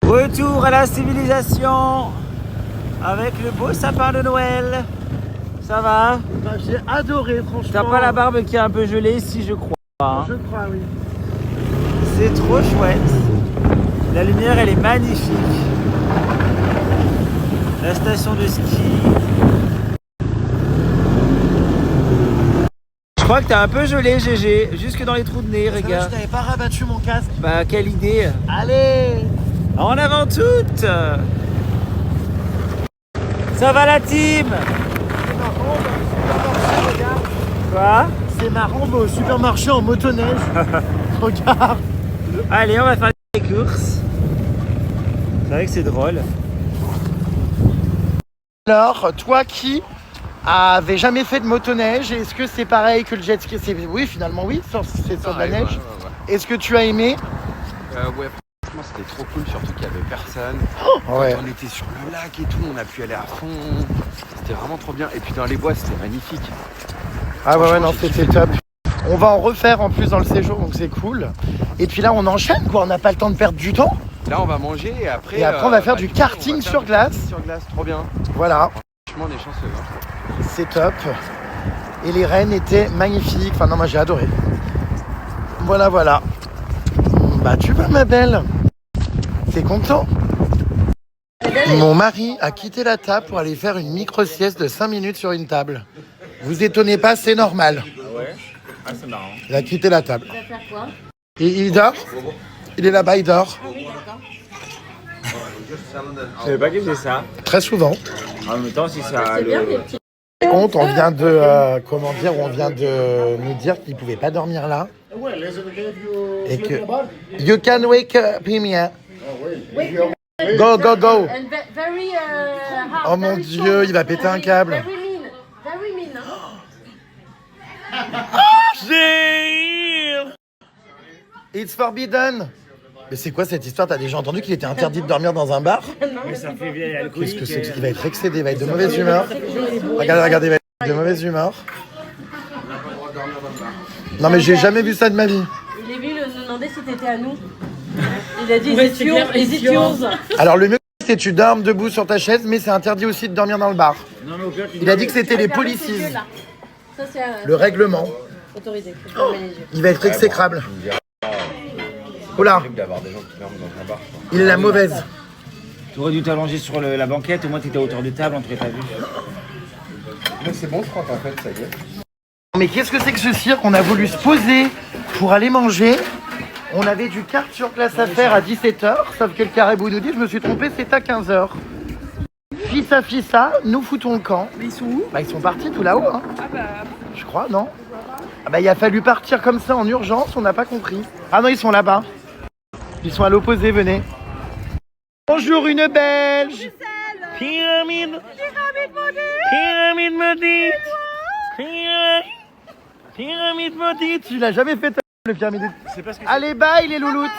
Retour à la civilisation avec le beau sapin de Noël. Ça va? J'ai adoré, franchement. T'as pas la barbe qui est un peu gelée, si je crois. Hein. Je crois, oui. C'est trop chouette. La lumière, elle est magnifique. La station de ski. Je crois que t'as un peu gelé, GG. Jusque dans les trous de nez, Je regarde. n'avais pas rabattu mon casque. Bah, quelle idée. Allez! En avant toutes. Ça va la team? Quoi? C'est marrant, on va au supermarché en motoneige. Regarde. Allez, on va faire les courses. C'est vrai que c'est drôle. Alors, toi qui avait jamais fait de motoneige, est-ce que c'est pareil que le jet ski? Oui, finalement, oui, c'est sur de la neige. Est-ce que tu as aimé? Ouais, franchement, c'était trop cool, surtout qu'il y avait personne. Ouais. On était sur le lac et tout, on a pu aller à fond. C'était vraiment trop bien. Et puis dans les bois, c'était magnifique. Ah ouais, non, c'était top. On va en refaire en plus dans le séjour, donc c'est cool. Et puis là, on enchaîne, quoi. On n'a pas le temps de perdre du temps. Là, on va manger et après. Et après, on va faire du coup, karting on va faire sur du glace. karting sur glace, trop bien. Voilà, Franchement, on est chanceux. Hein. c'est top. Et les rennes étaient magnifiques. Enfin, non, moi j'ai adoré. Voilà, voilà. Bah, tu vas, ma belle. T'es content? Mon mari a quitté la table pour aller faire une micro-sieste de 5 minutes sur une table. Vous étonnez pas, c'est normal. Ah ouais? Ah, c'est marrant. Il a quitté la table. Il va faire quoi? Et il dort? Il est là-bas, il dort. Je savais pas qu'il faisait ça. Très souvent. En même temps, si ça. C'est bien les petits. Par contre, on vient de, on vient de nous dire qu'il pouvait pas dormir là. Et que you can wake up him, yeah. Go, go, go. And very, hard, Oh mon very Dieu, strong. il va péter un câble. Very mean. Very mean. Hein? It's forbidden. Mais c'est quoi cette histoire? T'as déjà entendu qu'il était interdit de dormir dans un bar? Mais ça fait vieille Qu'est-ce alcoolique. que c'est que il va être excédé, il va être de mauvaise humeur. Regardez, regardez, il va être de mauvaise humeur. Non mais j'ai jamais vu ça de ma vie. Il est venu nous demander si t'étais à nous. Il a dit is it yours? Alors le mieux c'est que tu dormes debout sur ta chaise, mais c'est interdit aussi de dormir dans le bar. Non, mais au pire, tu Il a dit que c'était les Regardez ses policiers. yeux, là. Ça c'est Le règlement. autorisé. Faut fermer les yeux. Il va être exécrable. Oula, D'avoir des gens qui dorment dans un bar. il est la mauvaise. Tu aurais dû t'allonger sur la banquette, au moins t'étais à hauteur de table, on t'aurait pas vu. Mais c'est bon, je crois qu'en fait, ça y est. Mais qu'est-ce que c'est que ce cirque? On a voulu se poser pour aller manger. On avait du kart sur place à faire à 17h, sauf que le caribou nous dit, je me suis trompé, c'est à 15h. Fissa, nous foutons le camp. Mais ils sont où? Bah ils sont partis tout là-haut, hein. Ah bah, Je crois, non? Ah bah il a fallu partir comme ça en urgence, on n'a pas compris. Ah non, ils sont là-bas. Ils sont à l'opposé, venez. Bonjour une belge. Pyramide. Pyramide maudite. Pyramide maudite. Tu l'as jamais fait le pyramide. Allez, bye les louloutes.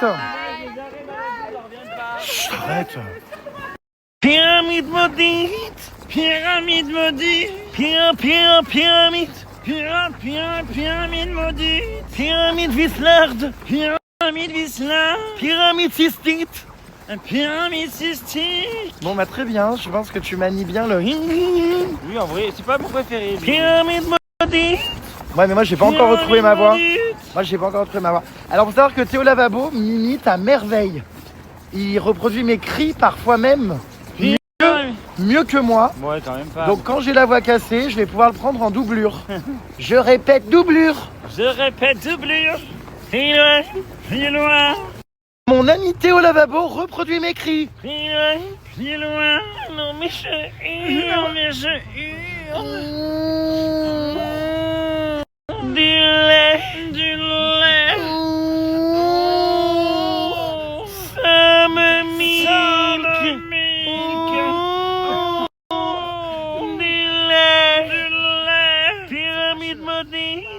Chut, arrête. Pyramide maudite. Pyramide maudite. Pyramide. Pyramide maudite. Pyramide vislarde. Pyramide vislarde. Pyramide cystite. Pyramide cystique. Bon bah très bien, je pense que tu manies bien le... Oui, en vrai, c'est pas mon préféré. Pyramide maudite. Ouais mais moi j'ai pas encore retrouvé ma voix. Moi j'ai pas encore retrouvé ma voix. Alors faut savoir que Théo Lavabo m'imite à merveille. Il reproduit mes cris parfois même mieux que moi. Ouais, quand même pas. Donc quand j'ai la voix cassée, je vais pouvoir le prendre en doublure. Je répète doublure. Je répète, doublure. Plus loin, plus loin. Mon ami Théo Lavabo reproduit mes cris. Plus loin, non mais je hurle. Du lait. Ça me mique. Du lait.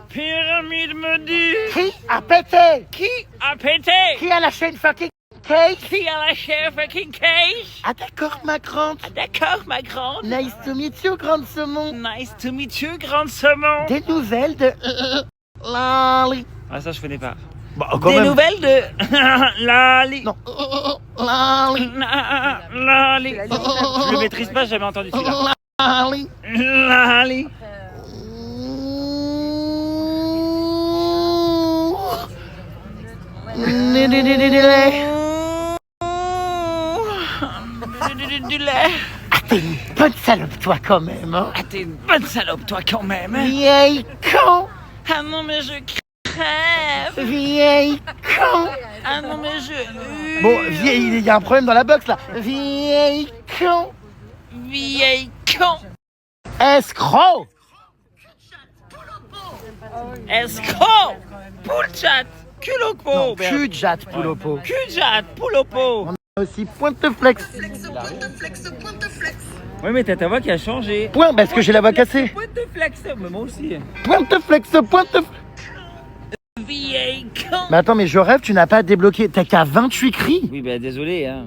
Pyramide maudite. Crie a pété? Qui a pété? Qui a lâché une fucking case? Qui a lâché un fucking case? Ah d'accord, ma grande. Ah, d'accord, ma grande. Nice to meet you, grande saumon. Nice to meet you, grande saumon. Des nouvelles de... Lali. Ah, ça, je connais pas. Bah, quand Des même. nouvelles de Lali. Non. Lali. Lali. Je le maîtrise pas, j'ai jamais entendu celui-là. Lali. Lali. Du lait. Ah, t'es une bonne salope, toi, quand même, hein. Ah, t'es une bonne salope, toi, quand même. Vieille con. Ah non, mais je crève. Vieille con. Ah non, mais je... Bon, vieille, il y a un problème dans la box, là. Vieille con. Vieille con. Escroc. Escroc. Poulchat. Culopo. Non, cul-de-jatte, poulopo. Cul-chat. Poulopo. Aussi, pointe-flex. Oui, mais t'as ta voix qui a changé. Point, parce que j'ai la voix cassée. Pointe de flex, mais moi aussi. Pointe-flex, pointe-flex. Vieille con. Mais attends, mais je rêve, tu n'as pas débloqué. T'as qu'à 28 cris. Oui, bah désolé, hein.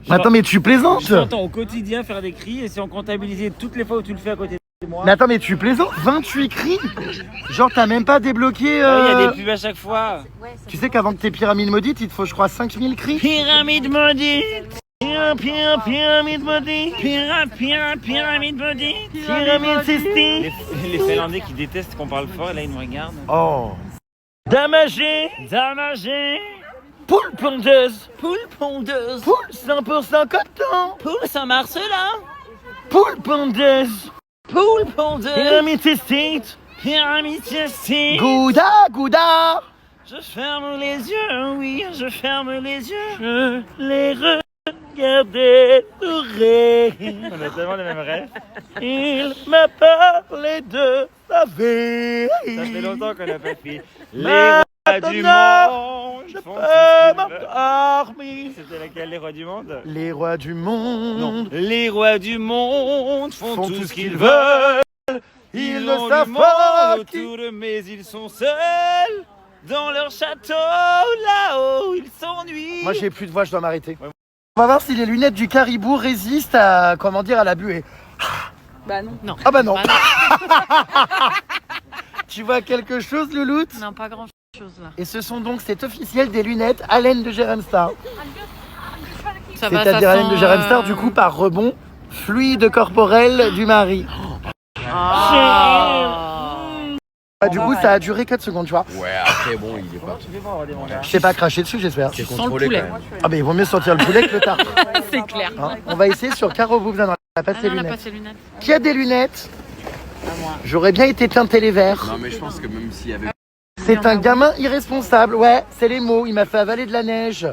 Mais attends, mais tu plaisantes. Je t'entends au quotidien faire des cris et si on comptabilisait toutes les fois où tu le fais à côté de moi. Mais attends, mais tu plaisantes. 28 cris. Genre, t'as même pas débloqué. Il y a des pubs à chaque fois. Tu sais qu'avant que t'aies pyramide maudite, il te faut, je crois, 5000 cris. Pyramide maudite. Pyramide maudite. Pyramide maudite. Pyramide cystine. Les Finlandais qui détestent qu'on parle fort, et là ils nous regardent. Oh. Damagé. Poule pondeuse. Poule pondeuse. Poule 100% coton. Poule Saint-Marcelin. Poule pondeuse. Poule pondeuse. Pyramide cystine. Pyramide cystine. Gouda. Je ferme les yeux, oui, je ferme les yeux. Je les regardais sourire. On a tellement les mêmes rêves. Il m'a parlé de sa vie. Ça fait longtemps qu'on n'a pas fait. Les Maintenant, rois du monde. Je font peux tout ce qu'ils veulent. m'endormir. C'était laquelle, les rois du monde? Les rois du monde Non. Les rois du monde font tout ce qu'ils veulent. veulent. Ils ne ont savent du pas monde qui. autour, mais ils sont seuls. Dans leur château, là-haut, ils s'ennuient. Moi j'ai plus de voix, je dois m'arrêter. On va voir si les lunettes du caribou résistent à, comment dire, à la buée. Bah non. Ah bah non. Tu vois quelque chose, Louloute? Non, pas grand chose là. Et ce sont donc, c'est officiel, des lunettes Allen de Jérém Star. Ça va, C'est-à-dire ça Allen de sent, Jérém Star, du coup, par rebond, fluide corporel du mari. Ah, du coup, ça a duré 4 secondes, tu vois. Ouais, après, bon, il est pas. Je t'ai pas craché dessus, j'espère. C'est sens le contrôlé poulet. quand même. Ah, mais il vaut mieux sortir le poulet que le tarte. C'est clair. Hein, on va essayer sur Caro Boubzan. On a pas ses Ah non, on a lunettes. pas ses lunettes. Qui a des lunettes? moi. J'aurais bien été teinté les verres. Non, mais je pense que même s'il y avait. C'est un gamin irresponsable, ouais, c'est les mots. Il m'a fait avaler de la neige.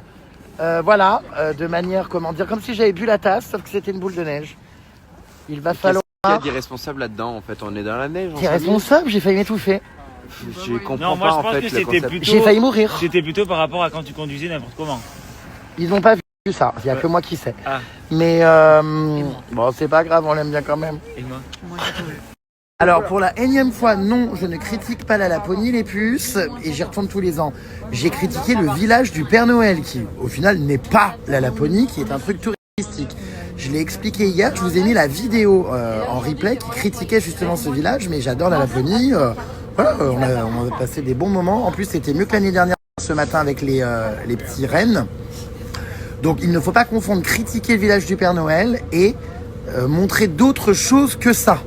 Voilà, de manière, comment dire, comme si j'avais bu la tasse, sauf que c'était une boule de neige. Il va falloir. Qu'est-ce qu'il y a d'irresponsable là-dedans en fait? On est dans la neige. T'es responsable, j'ai failli m'étouffer. Je comprends Non, moi pas je en pense fait que le c'était concept. plutôt. J'ai failli mourir. C'était plutôt par rapport à quand tu conduisais n'importe comment. Ils n'ont pas vu ça, il n'y a que moi qui sais. Ah. Mais bon, c'est pas grave, on l'aime bien quand même. Et moi? Alors pour la énième fois, non, je ne critique pas la Laponie, les puces, et j'y retourne tous les ans. J'ai critiqué le village du Père Noël, qui au final n'est pas la Laponie, qui est un truc touristique. Je l'ai expliqué hier, je vous ai mis la vidéo en replay qui critiquait justement ce village, mais j'adore la Laponie. Voilà, on a passé des bons moments. En plus, c'était mieux que l'année dernière ce matin avec les petits rennes. Donc il ne faut pas confondre critiquer le village du Père Noël et montrer d'autres choses que ça.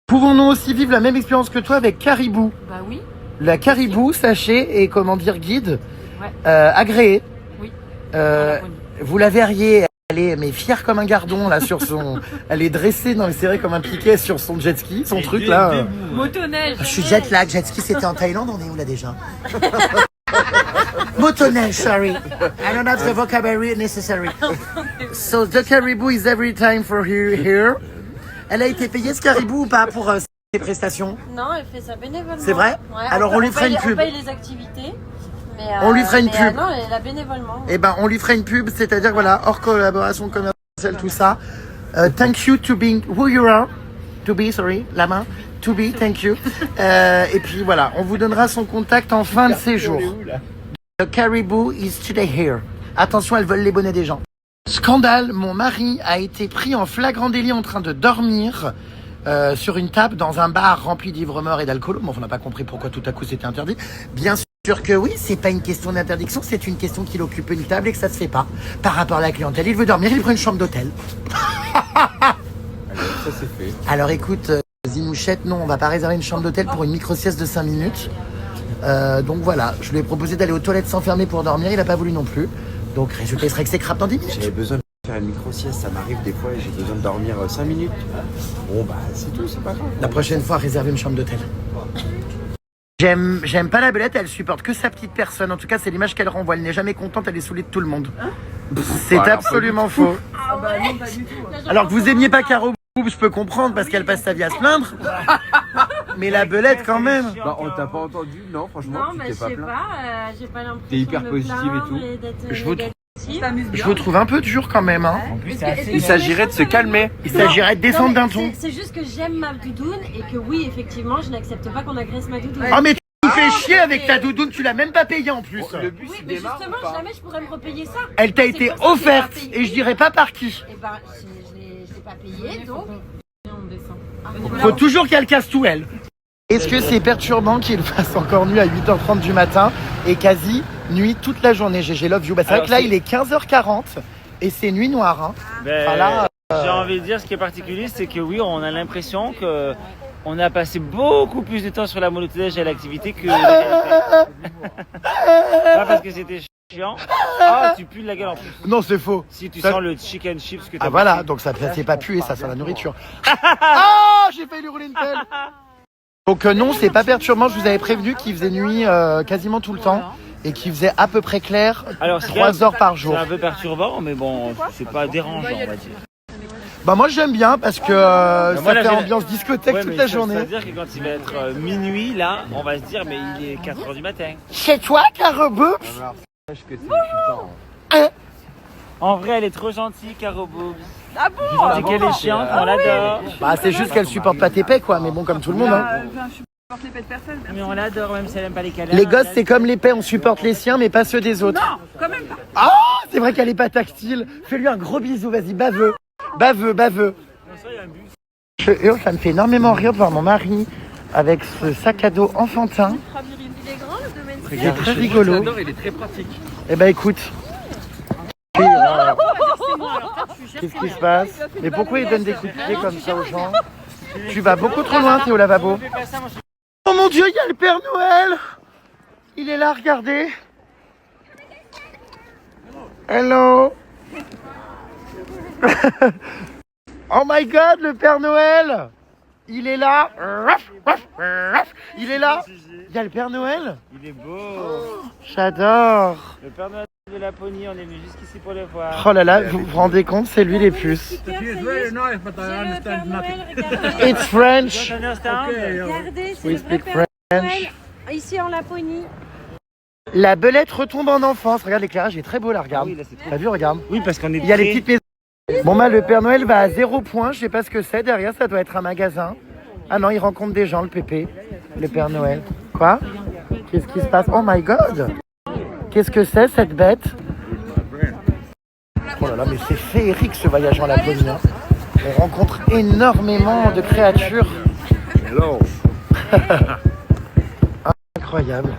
Pouvons-nous aussi vivre la même expérience que toi avec Caribou? Bah oui. La Caribou, sachez, et comment dire, guide, Ouais. agréé. Oui. Vous la verriez, elle est mais fière comme un gardon là sur son... Elle est dressée, non mais c'est vrai comme un piquet sur son jet ski, son truc là. Motoneige. Je suis jet lag, jet ski c'était en Thaïlande, on est où là déjà? Motoneige, sorry. I don't have the vocabulary necessary. So the Caribou is every time for here. Elle a été payée ce Caribou ou pas pour ses prestations? Non, elle fait ça bénévolement. C'est vrai? Ouais, Alors on lui fera une pub. On paye les activités. Mais, On lui fera une pub. Non, elle a bénévolement. Eh ben, on lui fera une pub, c'est-à-dire, voilà, hors collaboration commerciale, tout ça. Thank you to being who you are. To be, sorry, la main. To be, thank you. Et puis voilà, on vous donnera son contact en fin de séjour. The caribou is today here. Attention, elles veulent les bonnets des gens. Scandale, mon mari a été pris en flagrant délit en train de dormir sur une table dans un bar rempli d'ivres-morts et d'alcool. Bon, on n'a pas compris pourquoi tout à coup c'était interdit. Bien sûr que oui, c'est pas une question d'interdiction, c'est une question qu'il occupe une table et que ça se fait pas. Par rapport à la clientèle, il veut dormir, il prend une chambre d'hôtel. Alors, ça c'est fait. Alors écoute, Zinouchette, non, on va pas réserver une chambre d'hôtel pour une micro-sieste de 5 minutes. Donc voilà, je lui ai proposé d'aller aux toilettes s'enfermer pour dormir, il a pas voulu non plus. Donc résultat, il serait exécrable dans 10 minutes. J'avais besoin de faire une micro-sieste, ça m'arrive des fois et j'ai besoin de dormir 5 minutes. Bon bah c'est tout, c'est pas grave. La prochaine fois, réserver une chambre d'hôtel. J'aime pas la belette, elle supporte que sa petite personne. En tout cas, c'est l'image qu'elle renvoie. Elle n'est jamais contente, elle est saoulée de tout le monde. C'est absolument faux. Alors que vous aimiez pas Caro, je peux comprendre parce qu'elle passe sa vie à se plaindre. Mais la belette quand même. Bah on t'a pas entendu, non franchement, Non, tu mais t'es je pas sais plaint. pas, j'ai pas l'impression T'es hyper de me positive et plaindre tout. d'être Je vous négative. Je vous trouve un peu dur quand même. Hein. Il s'agirait de se calmer. Il s'agirait de descendre d'un ton. C'est juste que j'aime ma doudoune et que oui, effectivement, je n'accepte pas qu'on agresse ma doudoune. Oh mais tu nous fais chier avec ta doudoune, tu l'as même pas payée en plus. Le bus Oui, il mais démarre justement, ou pas? jamais je pourrais me repayer ça. Elle t'a C'est été pour ça que je l'ai offerte pas payé. et je dirais pas par qui. Eh ben, je l'ai pas payé, donc. Faut toujours qu'elle casse tout elle. Est-ce que c'est perturbant qu'il fasse encore nuit à 8h30 du matin et quasi nuit toute la journée? GG Love You. Bah, c'est vrai que là il est 15h40 et c'est nuit noire. Hein. Voilà. J'ai envie de dire, ce qui est particulier, c'est que oui, on a l'impression que on a passé beaucoup plus de temps sur la monotoneige et à l'activité que... Pas parce que c'était chiant. Ah, tu pues de la gueule en plus. Non, c'est faux. Si tu Ça- sens le chicken chips que t'as Ah voilà, bouffé. donc ça c'est pas pué, ça sent la nourriture. Ah, j'ai failli lui rouler une pelle. Donc non, c'est pas perturbant, je vous avais prévenu qu'il faisait nuit quasiment tout le temps et qu'il faisait à peu près clair Alors, 3 heures par jour. C'est un peu perturbant, mais bon, c'est pas dérangeant, on va dire. Bah moi j'aime bien parce que moi, ça là, fait j'ai- ambiance discothèque Ouais, toute mais la ça journée. veut dire que quand il va être minuit, là, on va se dire, mais il est 4h du matin. Chez toi, Carobou? Sache que c'est excitant. En vrai, elle est trop gentille, Caro Boobs. Ah bon? C'est qu'elle est chiante, on l'adore. Bah c'est juste qu'elle supporte pas tes pets quoi, mais bon comme tout le monde. Hein. Je supporte les pets de personne. Mais on l'adore, même si elle aime pas les câlins. Les gosses c'est comme les pets, on supporte les siens mais pas ceux des autres. Non, quand même pas. Ah, c'est vrai qu'elle est pas tactile. Fais-lui un gros bisou, vas-y, baveux. Baveux, baveux. Ça me fait énormément rire de voir mon mari avec ce sac à dos enfantin. Il est grand, le domaine. Il est très rigolo. Il est très pratique. Eh ben écoute. Puis, qu'est-ce qui se passe? Mais pourquoi il donne des coups de pied comme ça aux gens? Tu vas beaucoup trop loin, t'es au lavabo. Oh mon Dieu, il y a le Père Noël. Il est là, regardez. Hello. Oh my God, le Père Noël. Il est là. Il est là. Il y a le Père Noël. Il est beau. J'adore. Le Père Noël de Laponie, on est venu jusqu'ici pour le voir. Oh là là, vous vous rendez compte, c'est lui les puces. J'ai le Père Noël, regardez. It's French. Regardez, c'est We le vrai speak Père French. Noël. Ici en Laponie. La belette retombe en enfance. Regarde, l'éclairage est très beau là, regarde. Oui, là, c'est trop- T'as vu, regarde. Oui, parce qu'on est Il y a les très- petites maisons. Bon bah le Père Noël va à 0 point, je sais pas ce que c'est. Derrière, ça doit être un magasin. Ah non, il rencontre des gens, le pépé. Le Père Noël. Quoi? Qu'est-ce qui se passe? Oh my God. Qu'est-ce que c'est cette bête? Oh là là, mais c'est féerique ce voyage en Laponie. Hein. On rencontre énormément de créatures. Hello. Incroyable.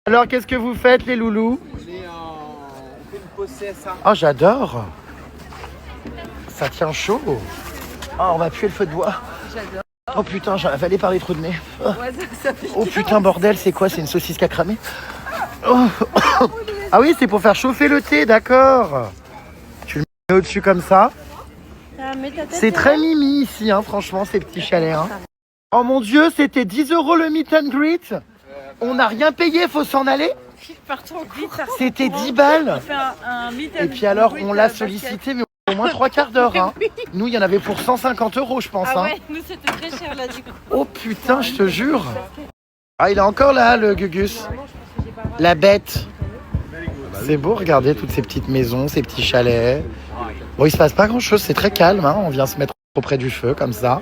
Alors, qu'est-ce que vous faites, les loulous? On fait une pause CSA. Oh, j'adore. Ça tient chaud. Oh, on va puer le feu de bois. J'adore. Oh putain, j'ai avalé par les trous de nez. Oh, Ouais, ça fait oh, putain, bordel, c'est quoi? C'est une saucisse qui a cramé? Oh. Ah oui, c'est pour faire chauffer le thé, d'accord. Tu le mets au-dessus comme ça. Ah, mets ta tête C'est là. très mimi ici, hein, franchement, ces petits chalets. Hein. Oh mon Dieu, c'était 10 € le meet and greet. On n'a rien payé, faut s'en aller. Partons en cours. C'était 10 balles. On fait un meet and Et puis alors, greet, on l'a basket. sollicité, mais au moins 3/4 d'heure. Hein. Nous, il y en avait pour 150 €, je pense. Ah Hein. ouais, nous c'était très cher là du coup. Oh putain, je te jure. Ah, il est encore là, le Gugus. La bête. C'est beau, regardez toutes ces petites maisons, ces petits chalets. Bon, il se passe pas grand-chose, c'est très calme. Hein. On vient se mettre auprès du feu, comme ça.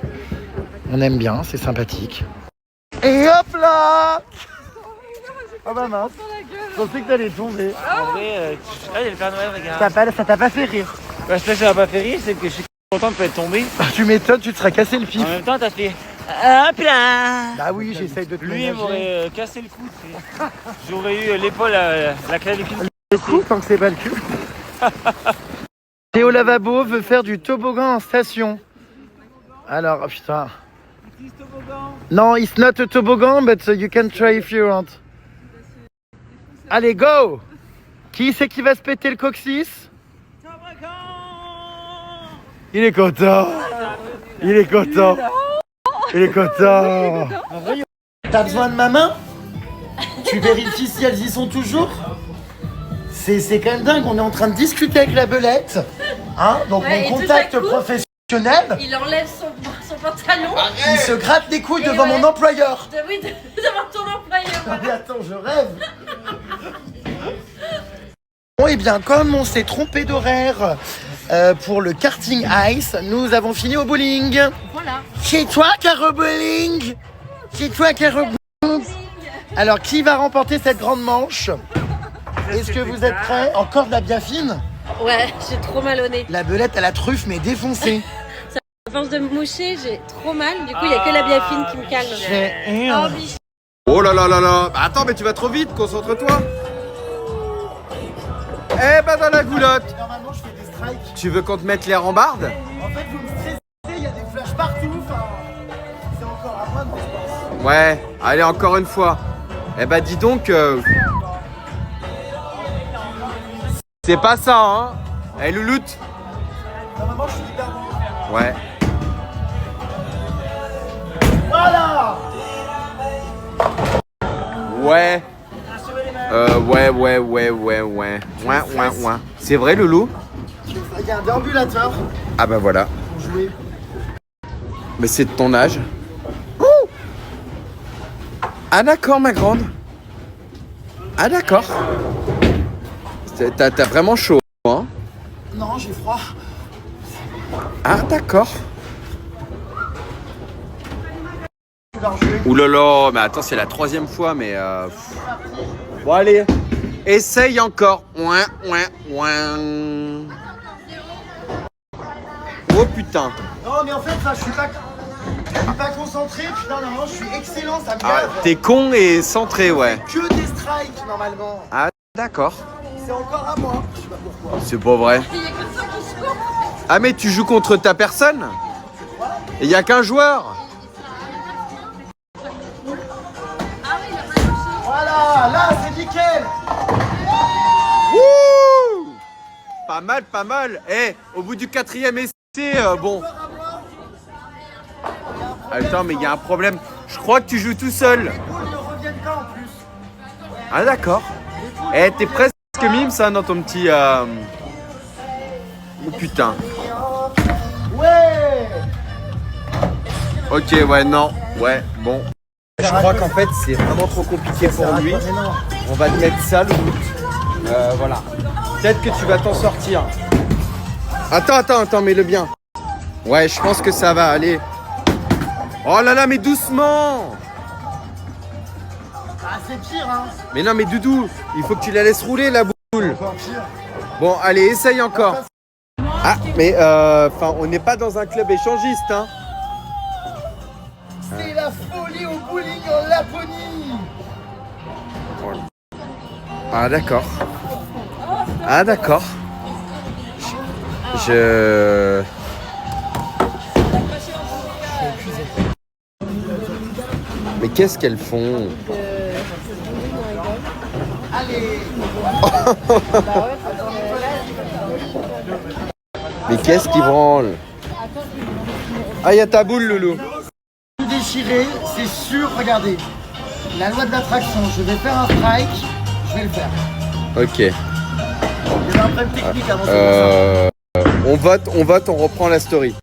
On aime bien, c'est sympathique. Et hop là. Oh bah mince, je pensais que t'allais tomber. En vrai, ah, il y a le Père Noël, regarde. Ça t'a pas fait rire? Bah, ça m'a pas fait rire, c'est que je suis content de pas être tombé. Tu m'étonnes, tu te seras cassé le pif. En même temps, t'as fait hop là. Bah oui, j'essaye de te Lui, il ménager. m'aurait cassé le cou. Tu sais. J'aurais eu l'épaule, la clavicule. Le cou, tant que c'est pas le cul. Théo Lavabo veut faire du toboggan en station. Alors, oh putain. Non, it's not a toboggan, but you can try if you want. Allez, go! Qui c'est qui va se péter le coccyx? Il est content. Il est content. Il est content. T'as besoin de ma main? Tu vérifies si elles y sont toujours? C'est quand même dingue, on est en train de discuter avec la belette. Hein? Donc Ouais, et mon tout contact à coup, professionnel, Il enlève son pantalon. il se gratte les couilles Et devant ouais. mon employeur. Oui, devant ton employeur. Ah, mais attends, je rêve. Bon, et bien, comme on s'est trompé d'horaire pour le karting ice, nous avons fini au bowling. Voilà. Chez toi, Caro Bowling. Chez toi, Caro Bowling. Alors, qui va remporter cette grande manche? Est-ce que vous êtes prêts? Encore de la biafine? Ouais, j'ai trop mal au nez. La belette à la truffe, mais défoncée. À force de me moucher, j'ai trop mal. Du coup, il n'y a que la biafine qui me calme. Oh, biche. Oh là là là là. Bah attends, mais tu vas trop vite, concentre-toi. Eh ben dans la goulotte. Normalement, je fais des strikes. Tu veux qu'on te mette les rambardes? En fait, vous me stressez, il y a des flashs partout. Enfin, c'est encore à moi de je pense. Ouais, allez encore une fois. Eh ben dis donc, c'est pas ça, hein. Eh louloute. Normalement, je suis hyper bon. Ouais. Voilà. Ouais. Ouais. C'est vrai, Loulou? Il y a un déambulateur Ah bah voilà. pour jouer. Mais c'est de ton âge. Ouh. Ah d'accord, ma grande. Ah d'accord. T'as vraiment chaud, hein? Non, j'ai froid. Ah d'accord. Tu vas rejouer. Ouh là là, mais attends, c'est la 3e fois, mais Bon allez, essaye encore. Ouin. Oh putain. Non, mais en fait, là, je suis pas concentré. Putain, normalement, je suis excellent, ça me Ah, gave. t'es con et centré, ouais. Que des strikes, normalement. Ah d'accord. C'est encore à moi. Je sais pas pourquoi. C'est pas vrai. Il n'y a que ça qui se court. Ah mais tu joues contre ta personne? Il y a qu'un joueur. Voilà, là, c'est nickel. Wouh! Pas mal. Eh, au bout du 4e essai, bon. Attends, mais il y a un problème. Je crois que tu joues tout seul. Les boules ne reviennent pas en plus. Ah d'accord. Eh, t'es presque mime ça dans ton petit... Oh putain. Ouais. Ok, ouais, non. Ouais, bon. Je crois qu'en fait, c'est vraiment trop compliqué pour lui. Mais non. On va te mettre ça, Louloute. Voilà. Peut-être que tu vas t'en sortir. Attends, mets-le bien. Ouais, je pense que ça va aller. Oh là là, mais doucement. Ah, c'est pire, hein. Mais non, mais Doudou, il faut que tu la laisses rouler, la boule. Encore pire. Bon, allez, essaye encore. Ah, mais on n'est pas dans un club échangiste, hein. C'est la folie au bowling en Laponie. Ah, d'accord. Je... Mais qu'est-ce qu'elles font? Allez. Mais qu'est-ce qui branle? Ah, il y a ta boule, Loulou. Tout déchiré, c'est sûr. Regardez. La loi de l'attraction. Je vais faire un strike. Je vais le faire. Ok. Il y avait un problème technique avant ça. On vote, on reprend la story.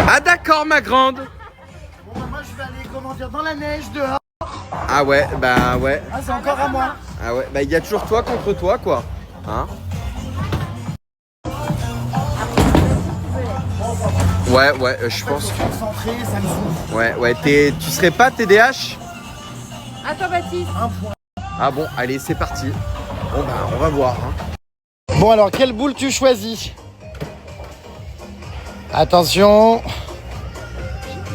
Ah d'accord, ma grande. Bon, bah, moi, je vais aller, comment dire, dans la neige, dehors. Ah ouais, bah ouais. Ah, c'est encore à moi. Ah ouais, bah il y a toujours toi contre toi, quoi. Hein? Ouais, je pense. Concentré, ça me saoule. Ouais, tu serais pas TDH? Attends, Baptiste. Un point. Ah bon, allez, c'est parti. Bon bah, on va voir. Hein. Bon alors, quelle boule tu choisis? Attention.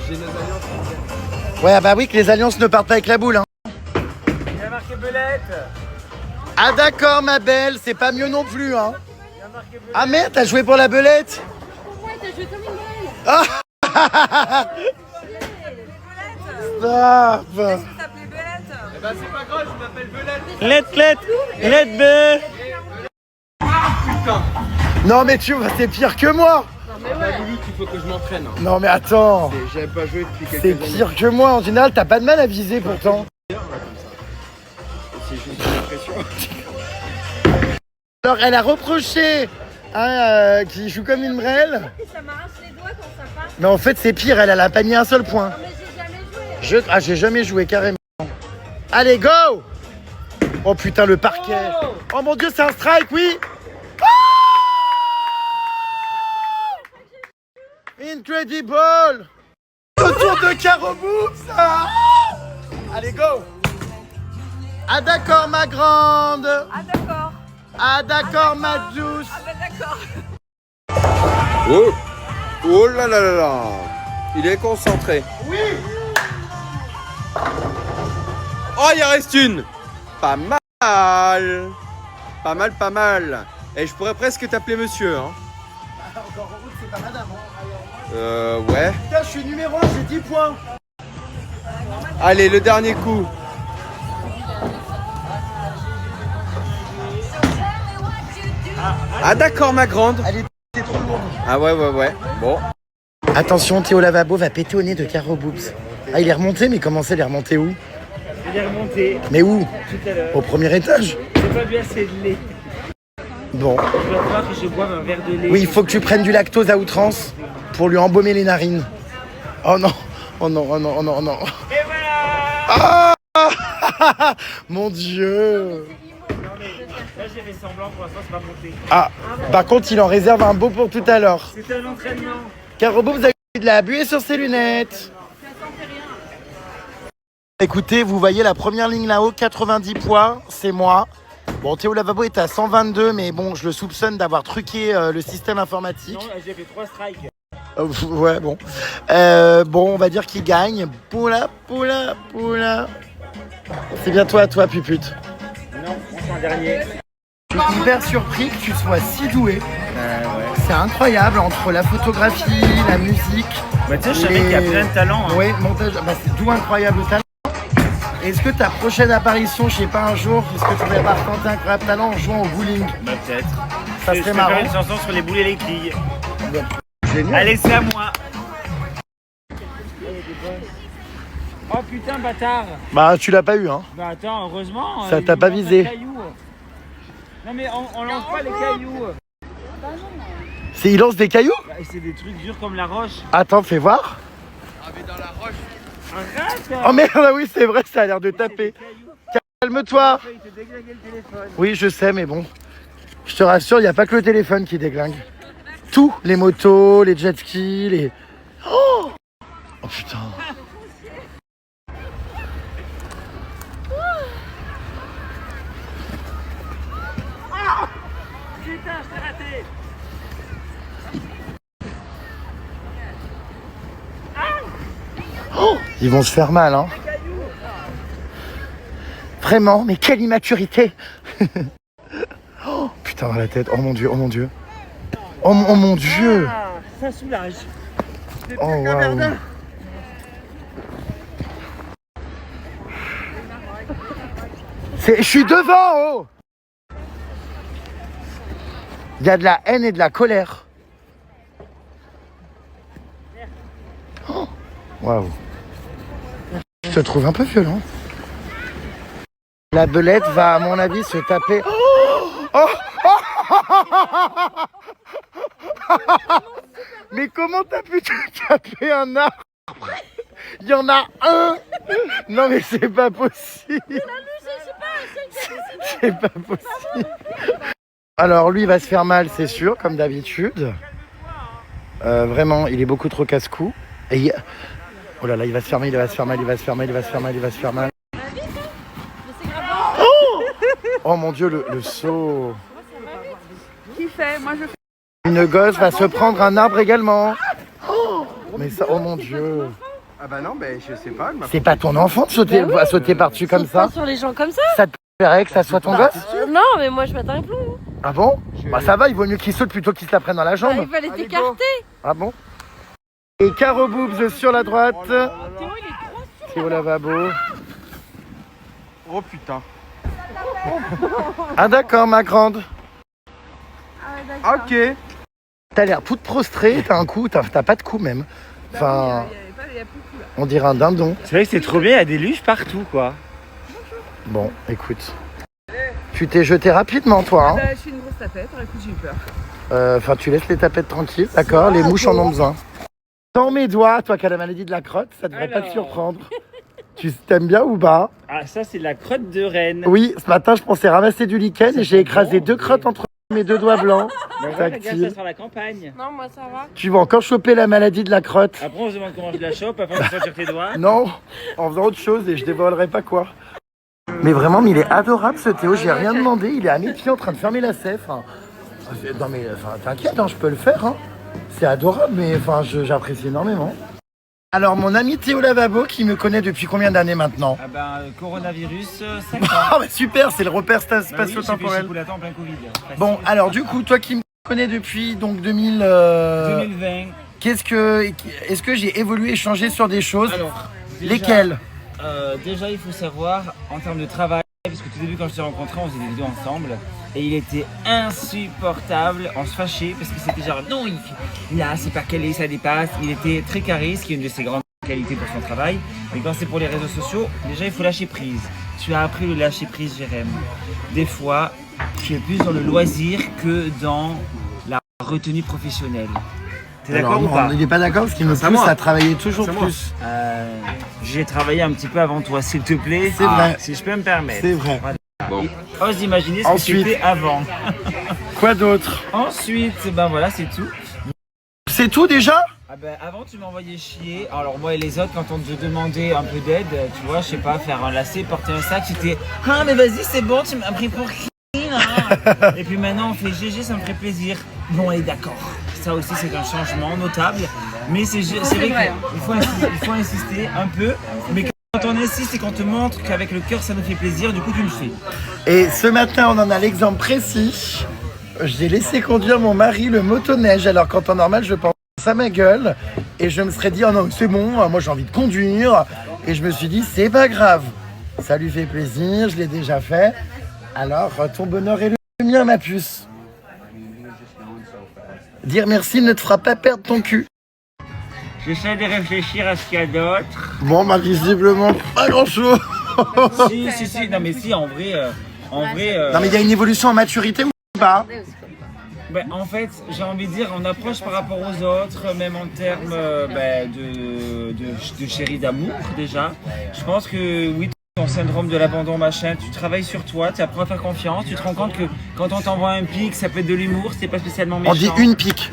J'ai nos alliances. Ouais, bah oui, que les alliances ne partent pas avec la boule. Hein. Il a marqué belette. Ah d'accord, ma belle, c'est pas mieux non plus. Hein. Ah merde, t'as joué pour la belette? Ouais, t'as joué comme une belle. Ah. Stop. Eh bah, c'est pas grave, je m'appelle Belette. Let be. Putain. Non mais tu vois, c'est pire que moi. Bah, Louloute, il faut que je m'entraîne. Hein. Non mais attends. J'avais pas joué depuis quelques C'est années. pire que moi. En général, t'as pas de mal à viser pourtant. C'est juste une impression. Alors, elle a reproché qu'il joue comme une brêle. Ça m'arrache les doigts quand ça passe. Mais en fait, c'est pire, elle a pas mis un seul point. Non, mais j'ai jamais joué. J'ai jamais joué, carrément. Allez, go! Oh putain, le parquet. Oh mon dieu, c'est un strike, oui! Incredible! Autour de Carobou, ça! Allez, go! Ah d'accord, ma grande! Ah d'accord. Ah d'accord, ma douce! Ah ben d'accord. Oh. Oh là là là là. Il est concentré. Oui! Oh, il en reste une. Pas mal. Pas mal. Et je pourrais presque t'appeler monsieur. Hein. Encore heureux que c'est pas madame. Ouais. Putain, je suis numéro 1, j'ai 10 points. Allez, le dernier coup. Ah d'accord, ma grande. Elle était trop lourde. Ah ouais. Bon. Attention, Théo Lavabo va péter au nez de Caro Boobs. Ah, il est remonté, mais comment c'est, il est remonté où? Il est remonté Mais où? tout à l'heure. Au premier étage? J'ai pas bu assez de lait. Bon. Je dois croire que je boive un verre de lait. Oui, il faut que tu prennes du lactose à outrance pour lui embaumer les narines. Oh non. Oh non. Et voilà. Ah mon dieu. Là j'ai fait semblant, pour l'instant c'est pas monté. Ah, par contre, il en réserve un beau pour tout à l'heure. C'était un entraînement. Caro Boobs a eu de la buée sur ses lunettes. Écoutez, vous voyez la première ligne là-haut, 90 points, c'est moi. Bon, Théo Lavabo est à 122, mais bon, je le soupçonne d'avoir truqué le système informatique. Non, j'ai fait 3 strikes. Ouais, bon. Bon, on va dire qu'il gagne. Poula. C'est bientôt à toi, pupute. Non, on fait un dernier. Je suis hyper surpris que tu sois si doué. Ouais. C'est incroyable entre la photographie, la musique. Bah tu sais, je savais qu'il y a plein de talents. Hein. Oui, montage, bah, c'est tout incroyable talent. Est-ce que ta prochaine apparition, je sais pas, un jour, est-ce que tu pourrais pas tenter incroyable talent en jouant au bowling? Bah peut-être. Ça Je serait peux marrant. faire une chanson sur les boules et les quilles. Génial. Allez, c'est à moi. Oh putain, bâtard. Bah, tu l'as pas eu, hein. Bah attends, heureusement. Ça t'a il pas lance un visé. caillou. Non mais on lance pas les cailloux. Il lance des cailloux? Bah, c'est des trucs durs comme la roche. Attends, fais voir. Ah mais dans la roche. Arrête. Oh merde, oui, c'est vrai, ça a l'air de taper. Calme-toi. Il te déglinguer le téléphone. Oui, je sais, mais bon. Je te rassure, il n'y a pas que le téléphone qui déglingue. Tout, les motos, les jet skis, les... Oh putain. Putain, je t'ai raté. Oh, ils vont se faire mal, hein. Vraiment, mais quelle immaturité. Oh, putain, dans la tête. Oh mon dieu. Oh mon dieu. Ah, ça soulage. Oh waouh. Je suis devant, oh. Il y a de la haine et de la colère. Oh, waouh. Je te trouve un peu violent. La belette va, à mon avis, se taper. Mais comment t'as pu te taper un arbre? Il y en a un. Non mais c'est pas possible. C'est pas possible. Alors lui il va se faire mal, c'est sûr, comme d'habitude. Vraiment, il est beaucoup trop casse-cou. Et oh là là, il va se fermer, il va se fermer, il va se fermer, il va se fermer, il va se fermer. Oh mon Dieu, le saut. Qui fait? Moi je fais. Une gosse va se prendre un arbre également. Mais ça, oh mon Dieu. Ah bah non, ben je sais pas. C'est pas ton enfant de sauter, à sauter par-dessus comme Saute pas ça. sur les gens comme ça. Ça te plairait que ça soit ton gosse? Non, mais moi je m'attends un plomb. Ah bon? Bah ça va, il vaut mieux qu'il saute plutôt qu'il se la prenne dans la Ah, jambe. il fallait t'écarter. Ah bon? Et Caro Boobs sur la droite. Théo lavabo. Oh putain. Ah d'accord, ma grande. Ok. T'as l'air toute prostrée, t'as un cou, t'as pas de cou même. Enfin, Il y a plus de coup là. on dirait un dindon. C'est vrai que c'est trop bien, il y a des luges partout, quoi. Bon, écoute. Tu t'es jeté rapidement, toi. Hein. Bah, je suis une grosse tapette, alors écoute, j'ai eu peur. Enfin, tu laisses les tapettes tranquilles, d'accord? Les mouches en ont besoin. Dans mes doigts, toi qui as la maladie de la crotte, ça devrait pas te surprendre. Tu t'aimes bien ou pas? Ah, ça, c'est la crotte de reine. Oui, ce matin, je pensais ramasser du lichen et j'ai écrasé 2 crottes entre mes 2 doigts blancs. Mais voilà, regarde, Tactile. ça sur la campagne. Non, moi ça va. Tu vas encore choper la maladie de la crotte? Après, on se demande comment je la chope avant de sortir tes doigts. Non, en faisant autre chose et je dévoilerai pas quoi. Mais vraiment, mais il est adorable ce Théo, j'ai rien demandé, il est à mes pieds en train de fermer la sève. Hein. Non mais t'inquiète, hein, je peux le faire. Hein. C'est adorable, mais j'apprécie énormément. Alors mon ami Théo Lavabo qui me connaît depuis combien d'années maintenant? Ah ben, coronavirus, 5 ans. Ah bah super, c'est le repère spatio-temporel. en plein Covid. Bon, alors du coup, toi qui me connais depuis donc 2000... 2020. Est-ce que j'ai évolué et changé sur des choses? Alors, déjà, Lesquelles? Déjà, il faut savoir, en termes de travail, parce que tout début, quand je t'ai rencontré, on faisait des vidéos ensemble, et il était insupportable, on se fâchait, parce que c'était genre, non, là, c'est pas calé, ça dépasse. Il était très carré, ce qui est une de ses grandes qualités pour son travail. Mais quand c'est pour les réseaux sociaux, déjà, il faut lâcher prise. Tu as appris le lâcher prise, Jérém. Des fois, tu es plus dans le loisir que dans la retenue professionnelle. T'es d'accord ou pas? Il n'est pas d'accord parce qu'il me pousse à travailler toujours plus. J'ai travaillé un petit peu avant toi, s'il te plaît. C'est vrai. Si je peux me permettre. C'est vrai. Bon. Ose imaginer ce Ensuite. que c'était avant. Quoi d'autre? Ensuite, ben voilà, c'est tout. C'est tout déjà? Ah ben, avant, tu m'envoyais chier. Alors moi et les autres, quand on te demandait un peu d'aide, tu vois, je sais pas, faire un lacet, porter un sac, c'était « Ah mais vas-y, c'est bon, tu m'as pris pour qui là ?» Et puis maintenant, on fait « GG, ça me ferait plaisir. » Bon, et d'accord. Ça aussi, c'est un changement notable. Mais c'est vrai qu'il faut insister un peu. Mais quand on insiste et qu'on te montre qu'avec le cœur, ça nous fait plaisir, du coup, tu le fais. Et ce matin, on en a l'exemple précis. J'ai laissé conduire mon mari le motoneige, alors qu'en temps normal, je pense à ma gueule. Et je me serais dit, oh non, c'est bon, moi j'ai envie de conduire. Et je me suis dit, c'est pas grave. Ça lui fait plaisir, je l'ai déjà fait. Alors, ton bonheur est le mien, ma puce. Dire merci ne te fera pas perdre ton cul. J'essaie de réfléchir à ce qu'il y a d'autre. Bon, bah visiblement, pas grand-chose. Si. Non mais si, en vrai... Non, mais il y a une évolution en maturité ou pas? Ben, en fait, j'ai envie de dire, on approche par rapport aux autres, même en termes de chérie d'amour déjà. Je pense que oui, ton syndrome de l'abandon machin, tu travailles sur toi, tu apprends à faire confiance, tu te rends compte que quand on t'envoie un pic, ça peut être de l'humour, c'est pas spécialement méchant. On dit une pique.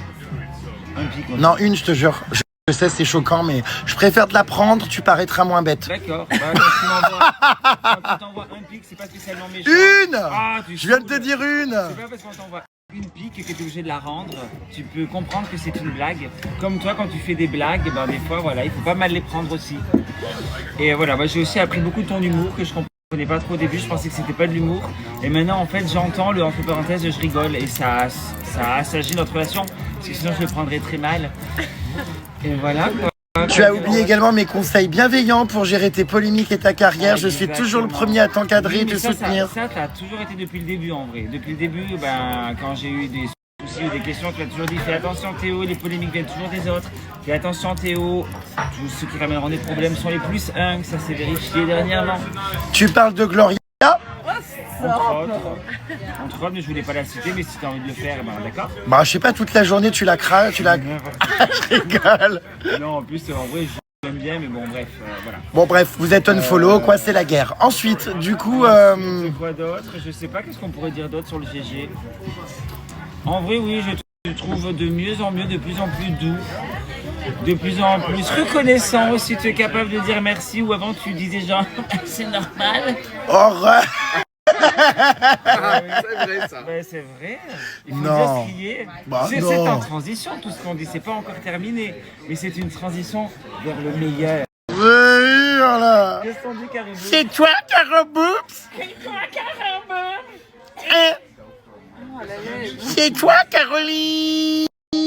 Un pic, ouais. Non, une, je te jure. Je sais, c'est choquant, mais je préfère te la prendre, tu paraîtras moins bête. D'accord. Bah, quand on t'envoie un pic, c'est pas spécialement méchant. Une Ah, Je viens de te dire une. C'est pas parce qu'on t'envoie une pique que tu es obligé de la rendre. Tu peux comprendre que c'est une blague. Comme toi, quand tu fais des blagues, ben, des fois, voilà, il faut pas mal les prendre aussi. Et voilà, moi j'ai aussi appris beaucoup de ton humour que je comprenais pas trop au début. Je pensais que c'était pas de l'humour. Et maintenant, en fait, j'entends le entre parenthèses, je rigole et ça assagit notre relation. Parce que sinon, je le prendrais très mal. Et voilà quoi. Tu as oublié également mes conseils bienveillants pour gérer tes polémiques et ta carrière. Je suis toujours le premier à t'encadrer et te soutenir. Ça, t'as toujours été depuis le début en vrai. Depuis le début, ben, quand j'ai eu des soucis ou des questions, tu as toujours dit fais attention Théo, les polémiques viennent toujours des autres. Fais attention Théo, tous ceux qui ramèneront des problèmes sont les plus 1, ça s'est vérifié dernièrement. Tu parles de Gloria? Entre autres, mais je voulais pas la citer, mais si tu as envie de le faire, ben d'accord. Bah, je sais pas, toute la journée tu la crains, tu la... Je rigole. Non, en plus, en vrai, j'aime bien, mais bon, bref, voilà. Bon, bref, vous êtes unfollow, quoi, c'est la guerre. Ensuite, du coup... C'est quoi d'autre? Je sais pas, qu'est-ce qu'on pourrait dire d'autre sur le GG? En vrai, oui, je Je trouve de mieux en mieux, de plus en plus doux, de plus en plus reconnaissant aussi. Tu es capable de dire merci ou avant tu disais genre c'est normal. Horreur. C'est vrai ça. Ben, c'est vrai. Il faut Non. dire ce qui est. Bah, C'est non. en transition tout ce qu'on dit. C'est pas encore terminé, mais c'est une transition vers le meilleur. Oui, voilà. Qu'est-ce qu'on dit, Caribou? C'est toi, Caroboops? C'est toi, Caribou? Hein? C'est toi, Caroline On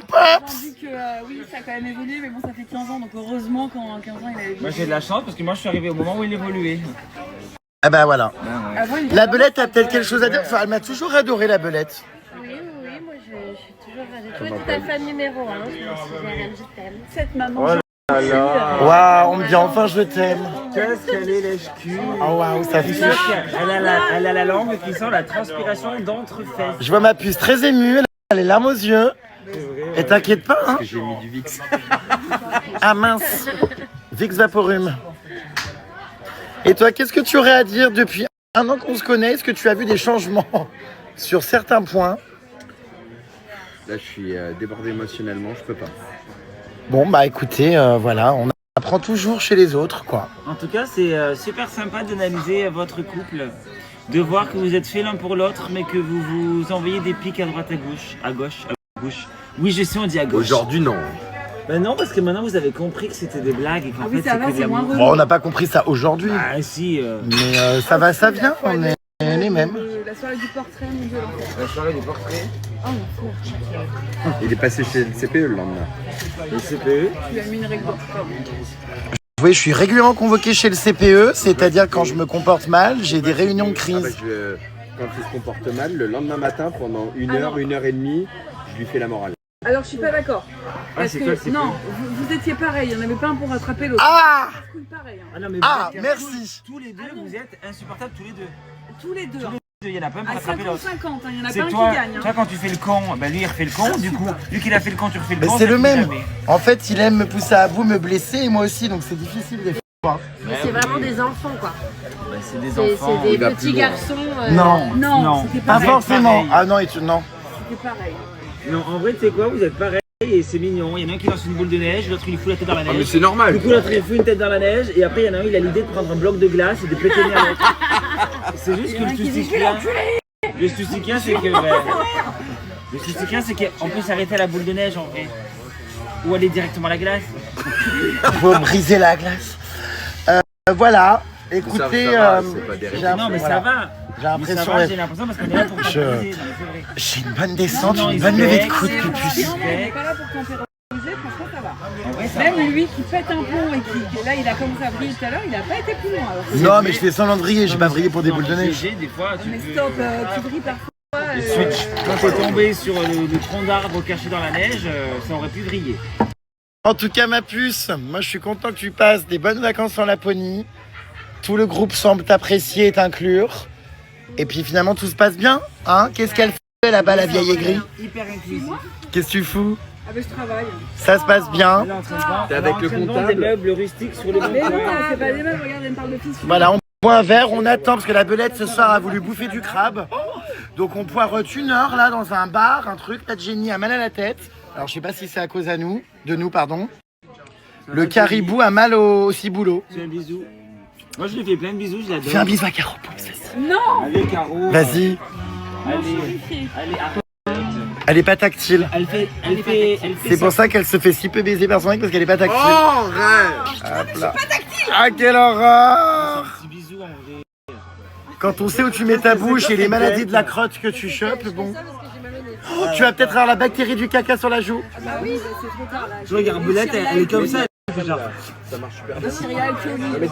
Pops? dit que oui, ça a quand même évolué, mais bon, ça fait 15 ans, donc heureusement qu'en 15 ans, il a évolué. Moi j'ai de la chance parce que moi je suis arrivé au moment où il évoluait. Ah bah voilà. Avant, il était La belette a peut-être quelque chose à dire. Enfin, elle m'a toujours adoré, la belette. Oui, moi j'ai toujours été ta fan numéro 1. Je me suis dit, je t'aime. cette maman. Waouh, on me dit enfin je t'aime. Qu'est-ce qu'elle est lèche-cul. Oh waouh, ça fait. Elle a la langue qui sent la transpiration d'entre-fesses. Je vois ma puce très émue, elle a les larmes aux yeux. Et t'inquiète pas, hein. J'ai mis du VIX. Ah mince. Vicks Vaporum. Et toi, qu'est-ce que tu aurais à dire depuis un an qu'on se connaît? Est-ce que tu as vu des changements sur certains points? Là, je suis débordé émotionnellement, je peux pas. Bon, bah écoutez, voilà, on apprend toujours chez les autres, quoi. En tout cas, c'est super sympa d'analyser votre couple, de voir que vous êtes faits l'un pour l'autre, mais que vous vous envoyez des pics à droite, à gauche. Oui, je sais, on dit à gauche. Aujourd'hui, non. Ben non, parce que maintenant vous avez compris que c'était des blagues et qu'en fait ça va, c'était de c'est moins l'amour. relou. Bon, on n'a pas compris ça aujourd'hui, Ah si, mais ça va, ça vient, on est les mêmes. La soirée du portrait, mon Dieu, l'enfer. la soirée du portrait, Oh mon Dieu. Il est passé chez le CPE le lendemain. le CPE. Tu lui as mis une règle d'or. Oui, je suis régulièrement convoqué chez le CPE, c'est-à-dire quand je me comporte mal, j'ai des réunions de Ah bah, crise. quand il se comporte mal, le lendemain matin, pendant une heure et demie, je lui fais la morale. Alors, je suis pas d'accord. Parce c'est que, toi le CPE. non, vous étiez pareil, il n'y en avait pas un pour rattraper l'autre. Ah! Cool, pareil. Hein. Ah non mais Ah, vous êtes- merci. Tous les deux, vous êtes insupportables tous les deux. Tous les deux. Hein. Il y en a pas un pour À rattraper l'autre. 50-50, hein, il y en a C'est pas un toi, qui gagne. Hein. toi quand tu fais le con, ben lui il refait le con, du coup, vu qu'il a fait le con, tu refais le Mais con. c'est ça le finit même. jamais. En fait, il aime me pousser à bout, me blesser, et moi aussi, donc c'est difficile des fois. Mais c'est vraiment des enfants, quoi. Ben, c'est des C'est enfants. des il va petits plus loin. garçons. Non, Non, c'était pas Vous êtes forcément. pareil. Ah non, et tu... non. C'était pareil. Non, en vrai, tu sais quoi, vous êtes pareils et c'est mignon. Il y en a un qui lance une boule de neige, l'autre il fout la tête dans la Ah, mais neige. c'est normal. Du coup, l'autre il fout une tête dans la neige et après, il y en a un, il a l'idée de prendre un bloc de glace et de péter le nez à l'autre. C'est juste que le Tusticien, c'est que. Le Tusticien, c'est qu'on peut s'arrêter à la boule de neige en vrai. Ou aller directement à la glace. Faut briser la glace. Voilà, Ça écoutez, va, c'est pas des j'ai réponses. Non, mais voilà. ça va. J'ai Mais ça l'impression va, d'être- j'ai l'impression parce qu'on est là pour Je- t'accuser. Non, mais c'est vrai. j'ai une bonne descente, Non, une il bonne se levée de vexe, coude, il se Pupus. Non, mais on n'est pas là pour tempéraliser, franchement, ça va. En vrai, ça Même va. lui qui pète un plomb et qui, là, il a commencé à briller tout à l'heure, il a pas été plus loin. Alors. Non, mais je fais semblant de briller, j'ai pas brillé pour des Non, boules de mais neige. GG, des fois, tu Mais peux- stop, tu brilles parfois. Quand t'es tombé sur le tronc d'arbre caché dans la neige, ça aurait pu briller. En tout cas, ma puce, moi je suis content que tu passes des bonnes vacances en Laponie. Tout le groupe semble t'apprécier et t'inclure. Et puis finalement, tout se passe bien. Hein? Qu'est-ce qu'elle fait là-bas, la vieille aigrie? Hyper inclusif. Qu'est-ce que tu fous? Ah ben je travaille. Ça se passe bien. Elle est en train de vendre- T'es elle est avec en le train de vendre comptable. des meubles rustiques sur le bon Mais non, coin. c'est pas les mêmes, regarde, elle me parle de fils. Voilà, on boit un verre, on attend parce que la belette ce soir a voulu bouffer du crabe. Donc on poireaute une heure là dans un bar, un truc, la Jenny a mal à la tête. Alors je sais pas si c'est à cause de nous, pardon. Le caribou a mal au ciboulot. Fais un bisou. Moi je lui fais plein de bisous, je Fais un l'adore. bisou à Caro. Non. Allez Caro. Vas-y, Allez, arrête. elle est pas tactile. Elle fait C'est pour ça qu'elle se fait si peu baiser par son mec parce qu'elle est pas tactile. Oh, arrête. Hop là. Ah quelle horreur! Petit bisou en vrai. Quand on sait où tu mets ta bouche et les maladies de la crotte que tu chopes, bon. Oh, tu vas peut-être avoir la bactérie du caca sur la joue. Bah oui, bah, c'est trop tard là. Je regarde Boulette, elle est comme ça. Elle fait genre. Céréales, Kelly.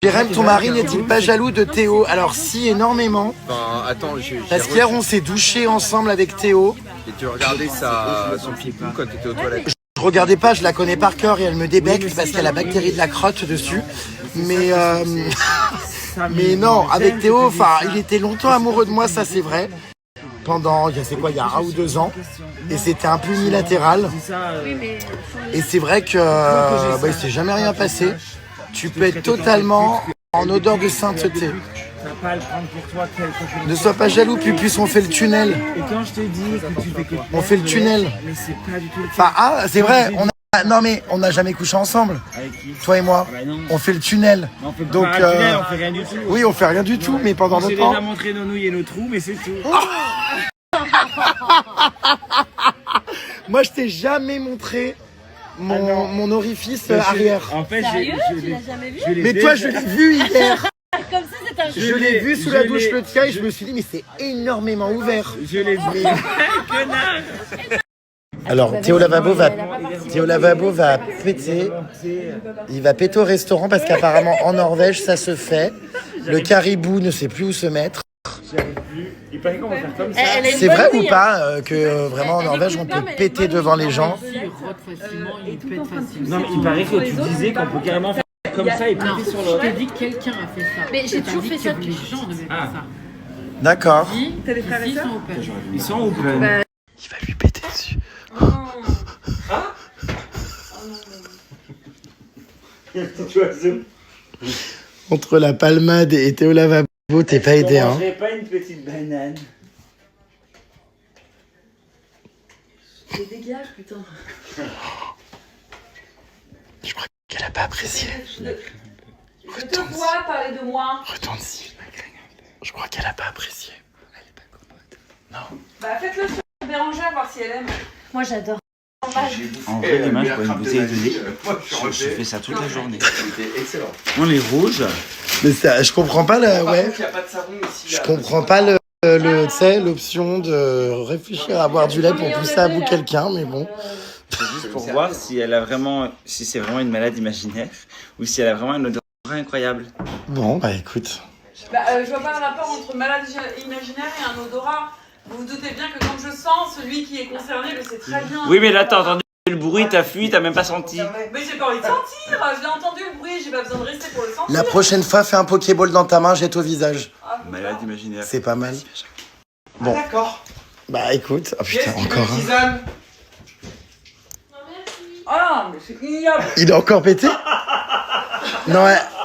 Jérém, ton mari n'est-il pas jaloux de Théo? Alors si, énormément. Enfin, attends, Parce qu'hier on s'est douché ensemble avec Théo. Et tu regardais son pipou quand t'étais aux toilettes. Je regardais pas, je la connais par cœur et elle me débecte parce qu'elle a la bactérie de la crotte dessus. Mais mais non, avec Théo, enfin, il était longtemps amoureux de moi, ça c'est vrai. Pendant, il y a 1 ou 2 ans. Et c'était un peu unilatéral. Et c'est vrai que il s'est jamais rien passé. Tu peux être totalement en odeur de sainteté. pas le prendre pour toi quelque chose. Ne sois pas jaloux, Pupus, on fait le tunnel. Et quand je te dis que tu fais que On fait le tunnel. mais c'est pas du tout le cas. Enfin, ah, c'est vrai, non mais on n'a jamais couché ensemble, Avec qui? toi et moi. Bah non. On fait le tunnel. On fait Donc, pas un tunnel, on fait rien du tout. Oui, on fait rien du tout, mais pendant On s'est notre déjà temps. montré nos nouilles et nos trous, mais c'est tout. Moi, je t'ai jamais montré mon orifice arrière. En fait, Sérieux? je Tu l'ai- l'as jamais vu? je l'ai Mais déjà- toi, je l'ai vu hier. Comme ça, c'est un Je l'ai vu sous la douche le tien et je me suis dit, mais c'est énormément ouvert. Je l'ai vu. Connard. Alors, Théo Lavabo va péter. Il va péter au restaurant parce qu'apparemment, en Norvège, ça se fait. Le caribou ne sait plus où se mettre. Il paraît qu'on va faire comme ça. C'est vrai ou pas que vraiment en Norvège, on peut péter devant les gens? Non, mais il paraît que tu disais qu'on peut carrément faire comme ça et péter sur l'autre. Je t'ai dit que quelqu'un a fait ça. Mais j'ai toujours fait ça. Les gens ne faisaient pas ça. D'accord. T'as des frères et Ils sœurs sont open. Ils sont open. Il va lui péter dessus. Entre la palmade et Théo Lavabo, t'es pas aidé, hein. Pas une petite banane. Dégage, putain. Je crois qu'elle a pas apprécié. Je te vois parler de moi. Retourne-y. Je crois qu'elle a pas apprécié. Bah faites-le sur Bérangère, voir si elle aime. Moi, j'adore. En vrai, demain, je bois une bouteille de lait. Je fais ça toute la journée. On est rouge. Mais ça, je comprends pas le. Ouais. Je comprends pas tu sais, l'option de réfléchir à boire du lait pour pousser à bout quelqu'un, mais bon. C'est juste pour voir si elle a vraiment, si c'est vraiment une malade imaginaire ou si elle a vraiment un odorat incroyable. Bon, bah écoute. Bah je vois pas le rapport entre malade imaginaire et un odorat. Vous vous doutez bien que quand je sens, celui qui est concerné le sait très bien. Oui, mais là, t'as entendu le bruit, t'as fui, t'as même pas senti. Mais j'ai pas envie de sentir. Je l'ai entendu le bruit, j'ai pas besoin de rester pour le sentir. La prochaine fois, fais un Pokéball dans ta main, jette au visage. Malade imaginaire. C'est pas mal. Bon. D'accord. Bah écoute. Oh putain, encore un. Tisane. Ah, mais c'est ignoble. Il a encore pété? Non,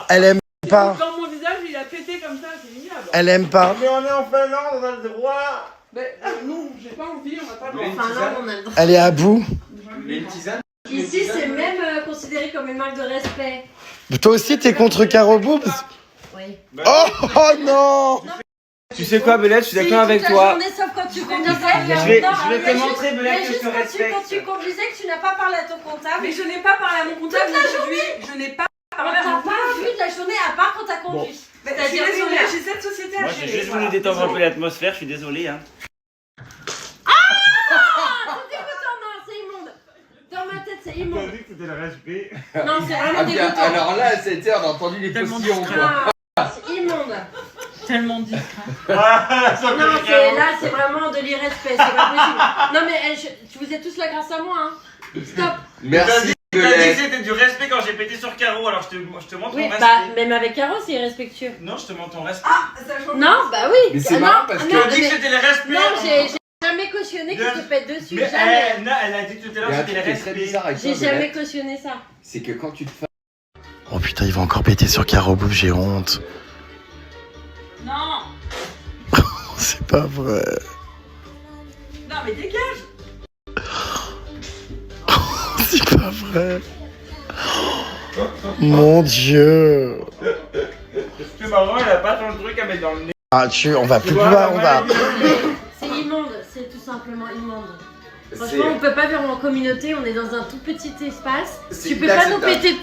elle aime pas. Dans mon visage, il a pété comme ça, c'est ignoble. Elle aime pas. Mais on est en Finlande, on a le droit. Mais non, j'ai pas envie, on va pas le Mais une voir. tisane. on a le droit. Elle est à bout. Mais une tisane. Ici, c'est même considéré comme une marque de respect. Toi aussi, t'es contre Caro Boobs? Oui. Oh non! Tu sais quoi, Belette, je suis d'accord avec toi. Sauf quand tu conduisais. Je vais te montrer, Belette, que je te respecte. Quand tu conduisais, que tu n'as pas parlé à ton comptable. Mais je n'ai pas parlé à mon comptable aujourd'hui. Je n'ai pas parlé à T'as mon pas vu de la journée à part quand t'as conduit. Mais je suis désolée, j'ai cette société à Moi, gérer. j'ai juste voulu détendre un peu l'atmosphère, je suis désolé. Hein. C'est immonde. Dans ma tête, c'est immonde. que c'était le respect. Non, c'est vraiment Ah bien, dégoûtant. alors là, c'était, on a entendu les postillons, quoi. Ah, c'est immonde. Tellement discret. Non, là, c'est vraiment de l'irrespect. C'est pas possible. Non, mais vous êtes tous là grâce à moi. Hein. Stop. Merci. Tu as dit que Belette. c'était du respect quand j'ai pété sur Caro, alors je te montre Oui, mon respect. bah, même avec Caro, c'est irrespectueux. Non, je te montre ton respect. Non, bah oui. Mais c'est Ah, marrant non, parce ah, que- non, Tu as dit que mais- c'était le respect. Non, j'ai jamais cautionné que tu te pètes dessus. Mais Jamais. non, elle a dit tout à l'heure Il y a un que c'était truc le qui est très respect. bizarre avec toi, J'ai jamais Belette, cautionné ça. c'est que quand tu te fais Oh putain, il va encore péter sur Caro Boobs, j'ai honte. Non. C'est pas vrai. Non, mais dégage. C'est pas vrai. Mon Dieu. C'est marrant, elle a pas ton truc à mettre dans le nez. Ah, on va plus pouvoir, on va. C'est immonde, c'est tout simplement immonde. Franchement, on peut pas vivre en communauté, on est dans un tout petit espace. C'est Tu peux pas nous inacceptable. péter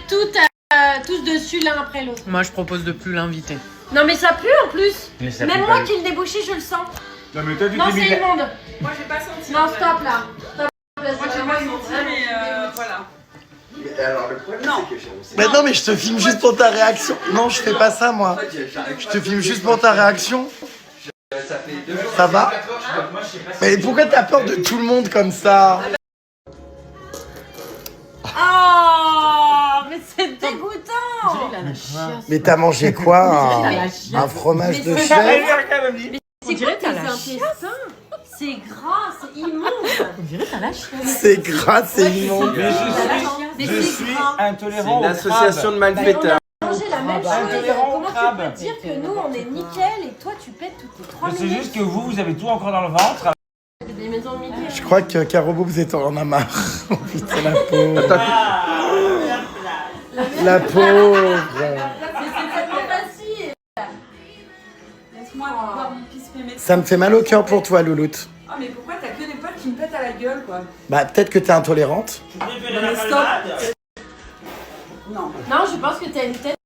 tous dessus l'un après l'autre. Moi, je propose de plus l'inviter. Non mais ça pue en plus. Mais ça Même pue moi pas. qui le débouchis, je le sens. Non, mais toi, tu Non, t'es mis c'est immonde. Moi, j'ai pas senti. Non, stop là. Stop. Moi, j'ai pas senti, mais voilà. Mais alors le problème, Non. c'est que j'ai Mais non, mais je te filme juste pour ta réaction. Non, je fais pas ça, moi. Je te filme juste pour ta réaction. Ça fait 2 jours. Ça va? Moi, je sais pas si. Mais pourquoi t'as peur de tout le monde comme ça? Oh, mais c'est dégoûtant. Il a la chiasse. Mais t'as mangé quoi? Mais- Un fromage de Mais chèvre? Elle me dit. C'est dirait quoi que t'as tes la intestins? C'est gras, c'est immonde. On dirait t'as la chiasse. C'est gras, c'est immonde. Mais Mais je c'est suis gras. intolérant. C'est une association de malfaiteurs. Manger la même chose. Intolérant aux Comment crabe. tu peux dire que nous, on est nickel et toi, tu pètes toutes les 3 C'est minutes. juste que vous avez tout encore dans le ventre. Des maisons de Mickey. Je crois que Caro Boobs en a marre. Oh putain, la pauvre. La pauvre. C'est tellement facile. Laisse-moi voir mon pisse mémé. Ça me fait mal au cœur pour toi, Louloute. Ah, mais pourquoi t'as que des potes qui me pètent à la gueule, quoi? Bah, peut-être que t'es intolérante. Non, mais stop. Non. Non, je pense que t'as une tête.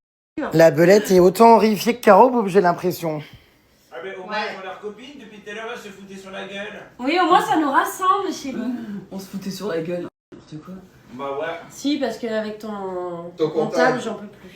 La belette est autant horrifiée que Caro Boobs, j'ai l'impression. Ah mais au moins ils sont leurs copines, depuis tout à l'heure elles se foutaient sur la gueule. Oui, au moins, ça nous rassemble, chérie. On se foutait sur la gueule. N'importe quoi. Bah ouais. Si, parce qu'avec ton Ton comptable, j'en peux plus.